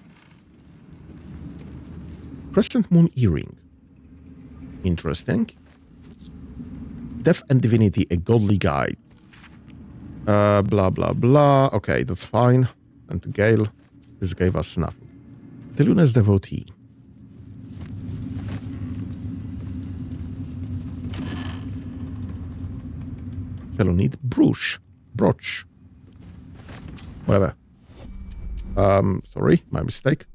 Crescent Moon Earring. Interesting. Death and Divinity, a godly guide. Blah, blah, blah. Okay, that's fine. And to Gale, this gave us nothing. Seluna's Devotee. Selunid Brooch. Whatever. Sorry, my mistake.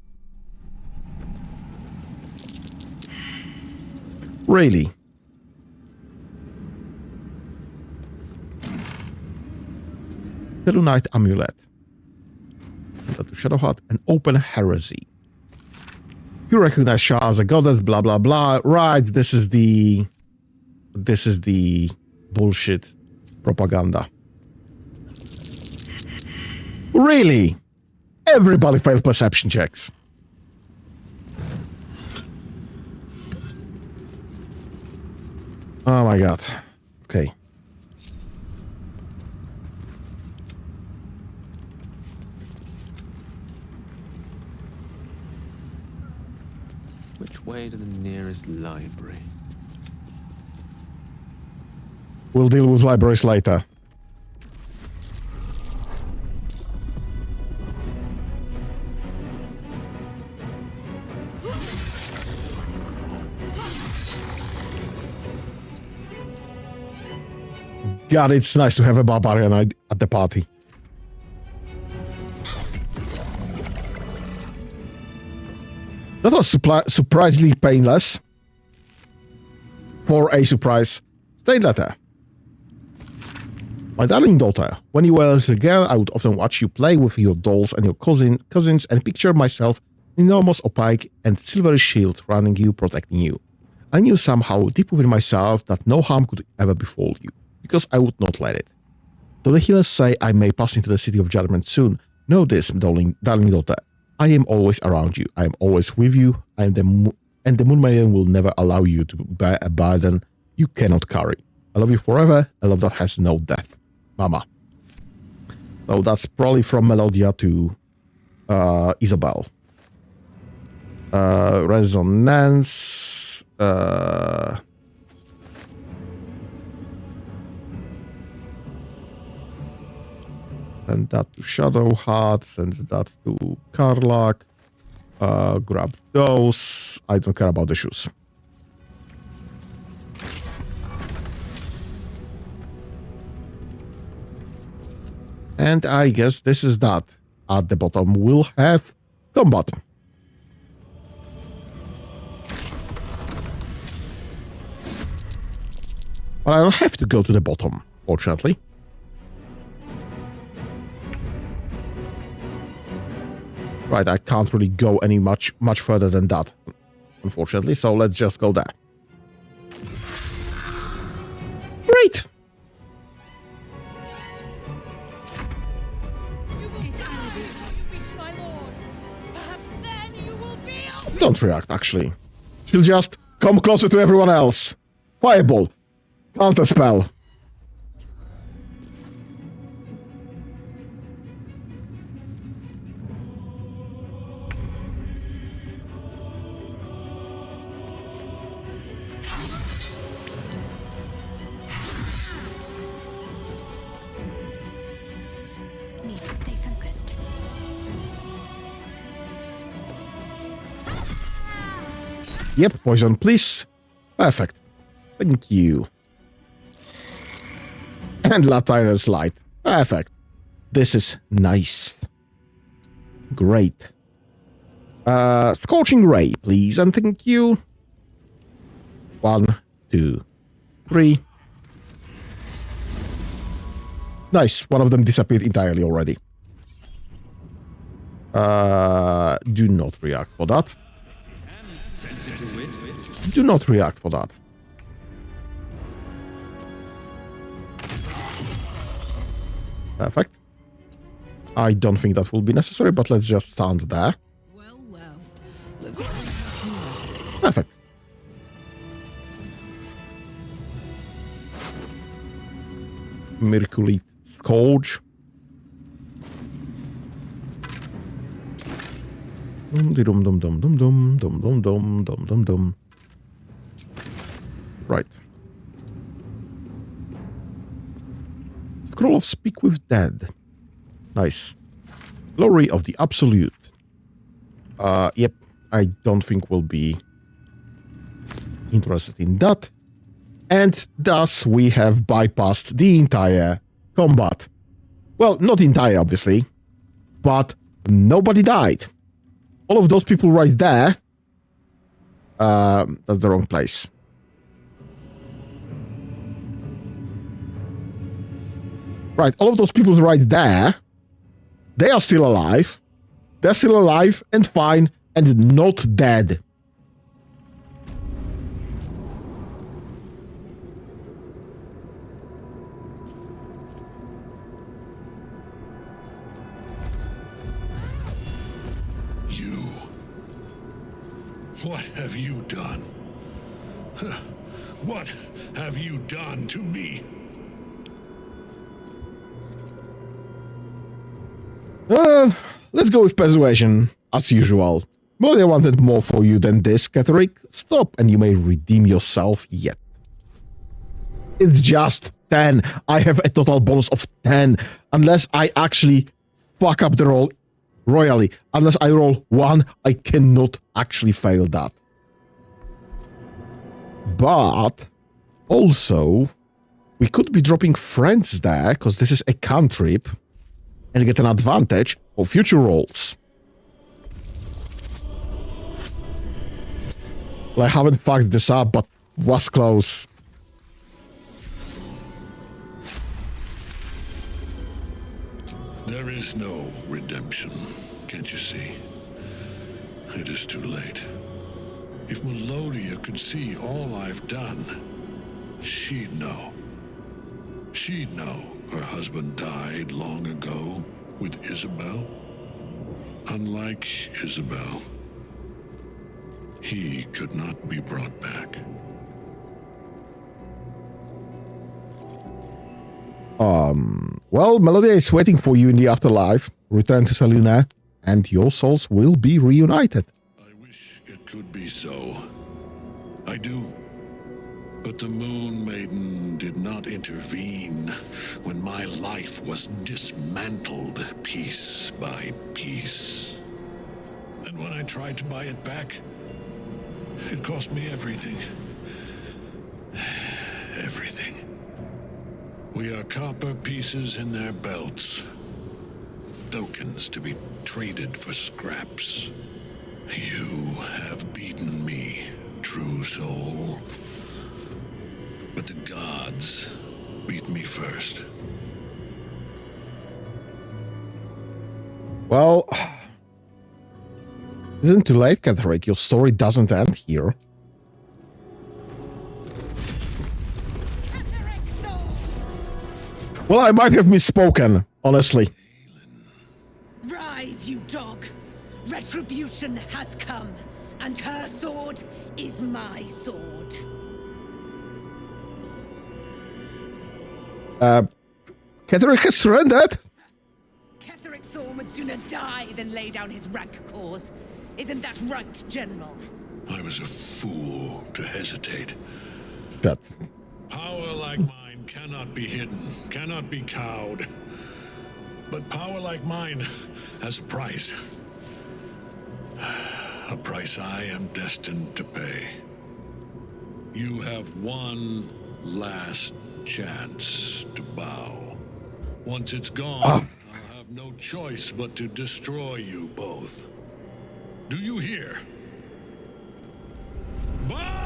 Really? Selunite Amulet. To Shadowheart and Open Heresy. You recognize Shah as a goddess, blah blah blah. Right, this is the bullshit propaganda. Really? Everybody failed perception checks. Oh my god. Okay. Which way to the nearest library? We'll deal with libraries later. God, it's nice to have a barbarian at the party. That was surprisingly painless. For a surprise. Stay letter. My darling daughter, when you were a little girl, I would often watch you play with your dolls and your cousins and picture myself an enormous opaque and silvery shield surrounding you, protecting you. I knew somehow deep within myself that no harm could ever befall you, because I would not let it. Though the healers say I may pass into the city of judgment soon, know this, darling daughter. I am always around you. I am always with you. And the Moon Maiden will never allow you to bear a burden you cannot carry. I love you forever. A love that has no death. Mama. So that's probably from Melodia to Isabel. Resonance. Send that to Shadowheart. Send that to Karlak. Grab those. I don't care about the shoes. And I guess this is that. At the bottom, we'll have combat. But I don't have to go to the bottom, fortunately. Right, I can't really go any much further than that, unfortunately. So let's just go there. Great. Don't react, actually. She'll just come closer to everyone else. Fireball. Counter spell. Need to stay focused. Yep, poison, please. Perfect. Thank you. And Latinus light. Perfect. This is nice. Great. Scorching ray, please, and thank you. 1, 2, 3. Nice. One of them disappeared entirely already. Do not react for that. Do not react for that. Perfect. I don't think that will be necessary, but let's just stand there. Perfect. Merculite Scourge. Dum-de-dum-dum-dum-dum-dum-dum-dum-dum-dum-dum. Right. Scroll of Speak with Dead. Nice. Glory of the Absolute. Yep. I don't think we'll be interested in that. And thus we have bypassed the entire combat. Well, not entire, obviously. But nobody died. All of those people right there. That's the wrong place. Right, all of those people right there, they are still alive. They're still alive and fine and not dead. What have you done? What have you done to me? Let's go with persuasion, as usual. But I wanted more for you than this, Catherick. Stop, and you may redeem yourself yet. It's just 10. I have a total bonus of 10. Unless I actually fuck up the roll royally. Unless I roll 1, I cannot actually fail that. But also, we could be dropping friends there, because this is a cantrip, and get an advantage for future rolls. Well, I haven't fucked this up, but was close. There is no redemption, can't you see? It is too late. If Melodia could see all I've done, she'd know. She'd know her husband died long ago with Isabel. Unlike Isabel, he could not be brought back. Well, Melodia is waiting for you in the afterlife. Return to Selûne, and your souls will be reunited. I wish it could be so. I do. But the Moon Maiden did not intervene when my life was dismantled piece by piece. And when I tried to buy it back, it cost me everything. Everything. We are copper pieces in their belts. Tokens to be traded for scraps. You have beaten me, true soul. But the gods beat me first. Well, isn't too late, Ketherick. Your story doesn't end here. Well, I might have misspoken, honestly. Rise, you dog. Retribution has come, and her sword is my sword. Ketherick has surrendered? Ketherick Thorn would sooner die than lay down his rank cause. Isn't that right, General? I was a fool to hesitate. Shut. Power like mine cannot be hidden, cannot be cowed. But power like mine has a price. A price I am destined to pay. You have one last chance to bow. Once it's gone, I'll have no choice but to destroy you both. Do you hear? Bow!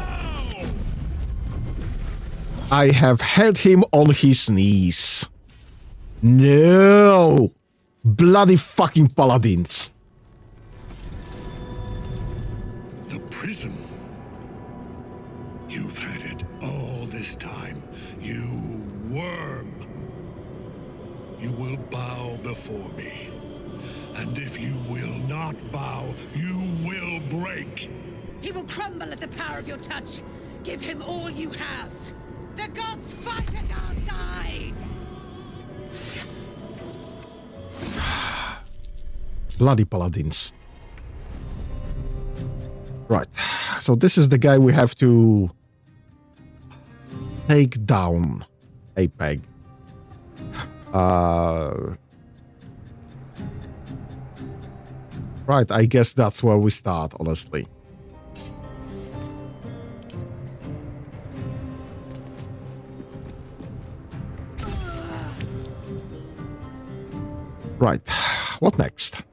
I have had him on his knees. No! Bloody fucking paladins. The prism. You've had it all this time. You worm. You will bow before me. And if you will not bow, you will break. He will crumble at the power of your touch. Give him all you have. The gods fight at our side! Bloody paladins. Right. So this is the guy we have to take down. A peg. Right, I guess that's where we start, honestly. Right, what next?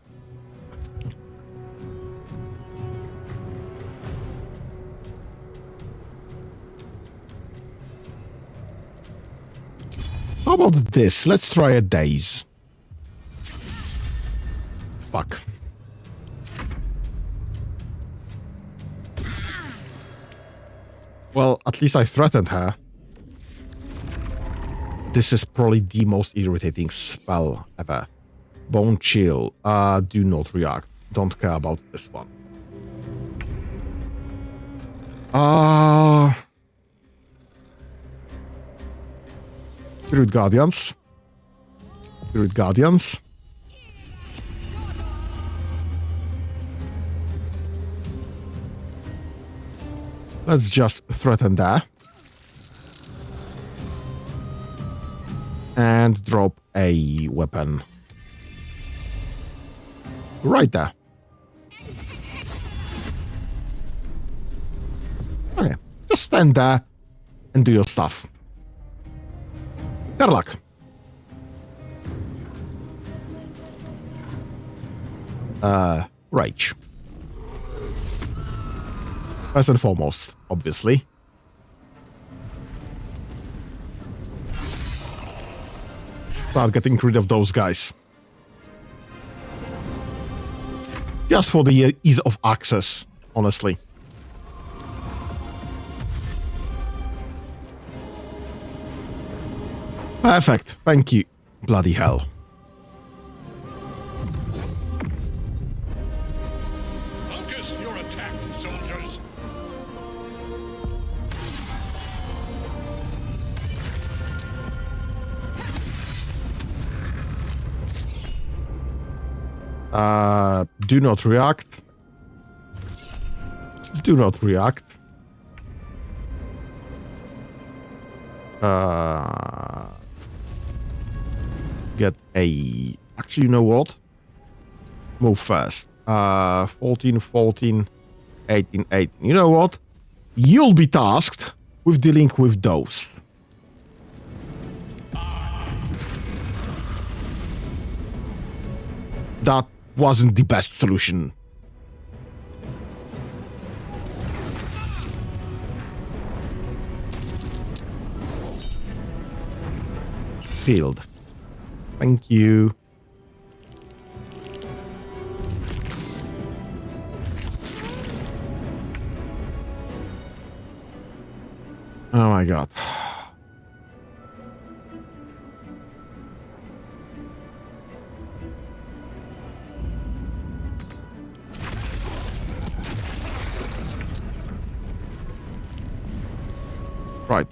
How about this? Let's try a daze. Fuck. Well, at least I threatened her. This is probably the most irritating spell ever. Bone chill. Do not react. Don't care about this one. Spirit Guardians. Spirit Guardians. Let's just threaten that. And drop a weapon. Right there. Okay, just stand there and do your stuff. Good luck. Rage. First and foremost, obviously. Start getting rid of those guys. Just for the ease of access, honestly. Perfect. Thank you. Bloody hell. Focus your attack, soldiers. Do not react. Do not react. Get a... Actually, you know what? Move fast. 14, 14, 18, 18. You know what? You'll be tasked with dealing with those. That wasn't the best solution. Field. Thank you. Oh my god. Right.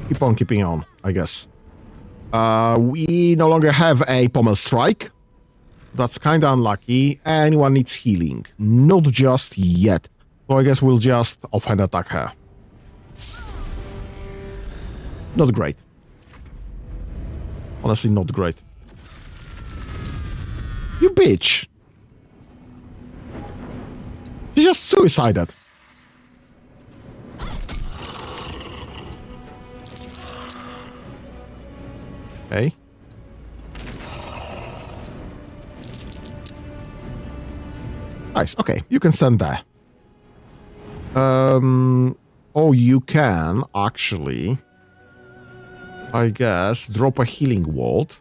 Keep on keeping on, I guess. We no longer have a pommel strike. That's kind of unlucky. Anyone needs healing. Not just yet. So I guess we'll just offhand attack her. Not great. Honestly, not great. You bitch! You just suicided. Okay. Nice. Okay, you can stand there. Oh, you can actually, I guess, drop a healing ward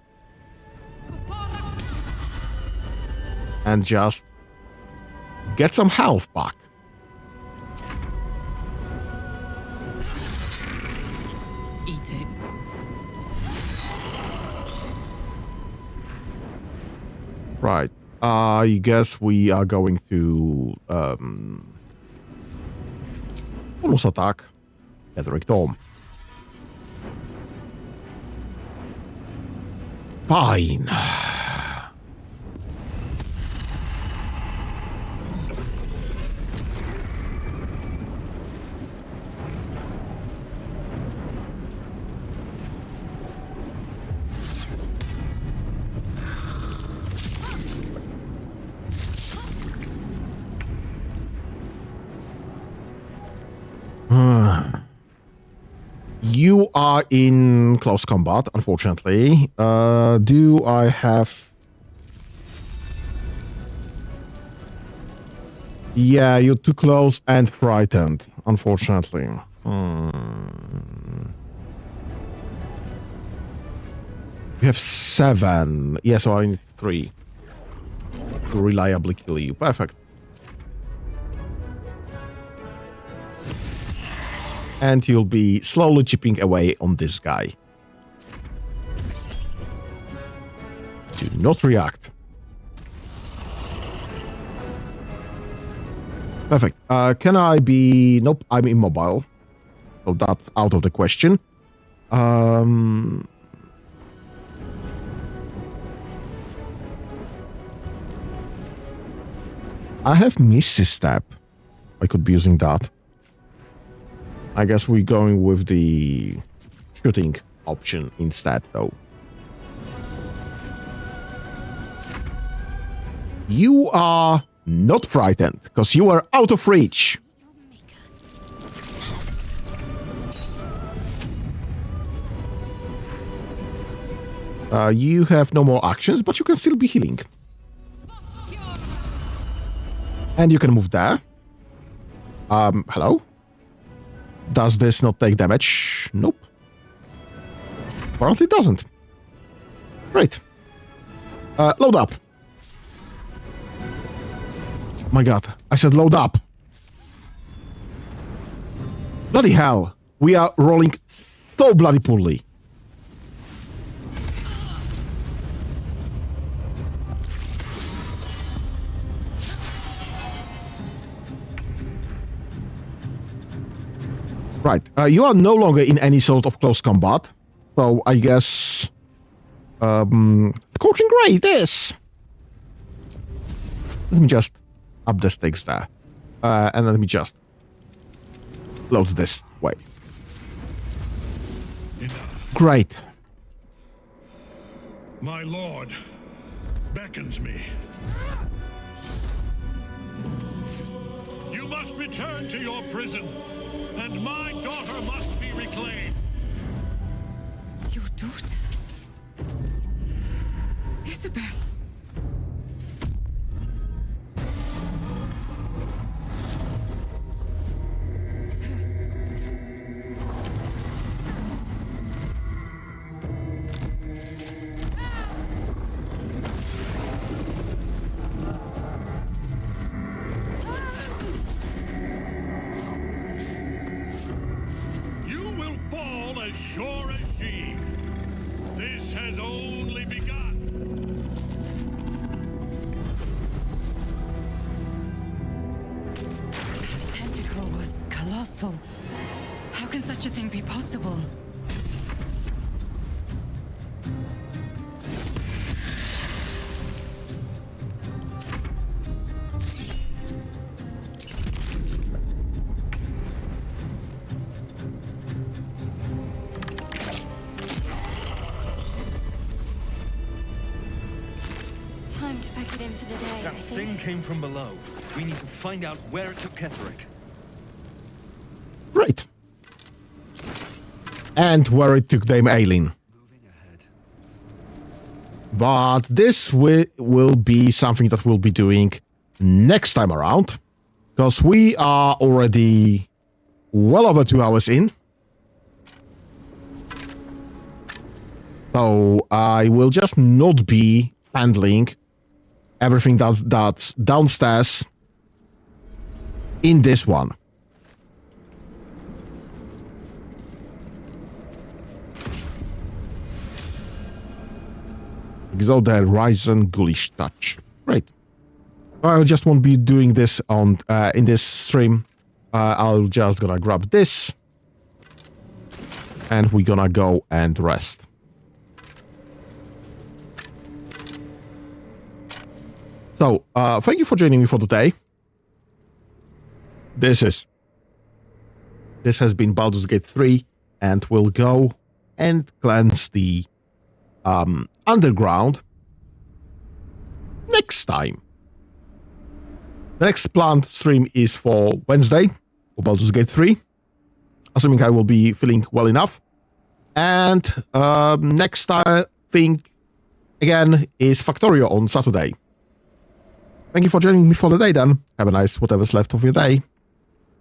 and just get some health back. Eat it. Right. I guess we are going to almost attack Etheric Dome. Fine. You are in close combat, unfortunately. Do I have... Yeah, you're too close and frightened, unfortunately. You have 7. Yeah, so I need 3 to reliably kill you. Perfect. And you'll be slowly chipping away on this guy. Do not react. Perfect. Can I be... Nope, I'm immobile. So that's out of the question. I have Misty Step. I could be using that. I guess we're going with the shooting option instead, though. You are not frightened, because you are out of reach. You have no more actions, but you can still be healing. And you can move there. Hello? Does this not take damage? Nope. Apparently it doesn't. Great. Load up. My god. I said load up. Bloody hell. We are rolling so bloody poorly. Right. You are no longer in any sort of close combat. So I guess... Scorching Ray, this! Let me just up the stakes there. And let me just load this way. Great. My lord beckons me. You must return to your prison, and my daughter must be reclaimed. Your daughter? Isabel. Sure as she. This has only begun. The tentacle was colossal. How can such a thing be possible? That thing came from below. We need to find out where it took Ketherick. Right. And where it took Dame Aileen. But this will be something that we'll be doing next time around. Because we are already well over 2 hours in. So I will just not be handling everything that's downstairs in this one. Exalt the Horizon Ghoulish Touch. Great. I just won't be doing this on in this stream. I'll just gonna grab this. And we're gonna go and rest. So, thank you for joining me for today. This has been Baldur's Gate 3, and we'll go and cleanse the underground next time. The next planned stream is for Wednesday for Baldur's Gate 3, assuming I will be feeling well enough. And next thing, again, is Factorio on Saturday. Thank you for joining me for the day then. Have a nice whatever's left of your day.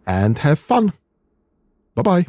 And have fun. Bye-bye.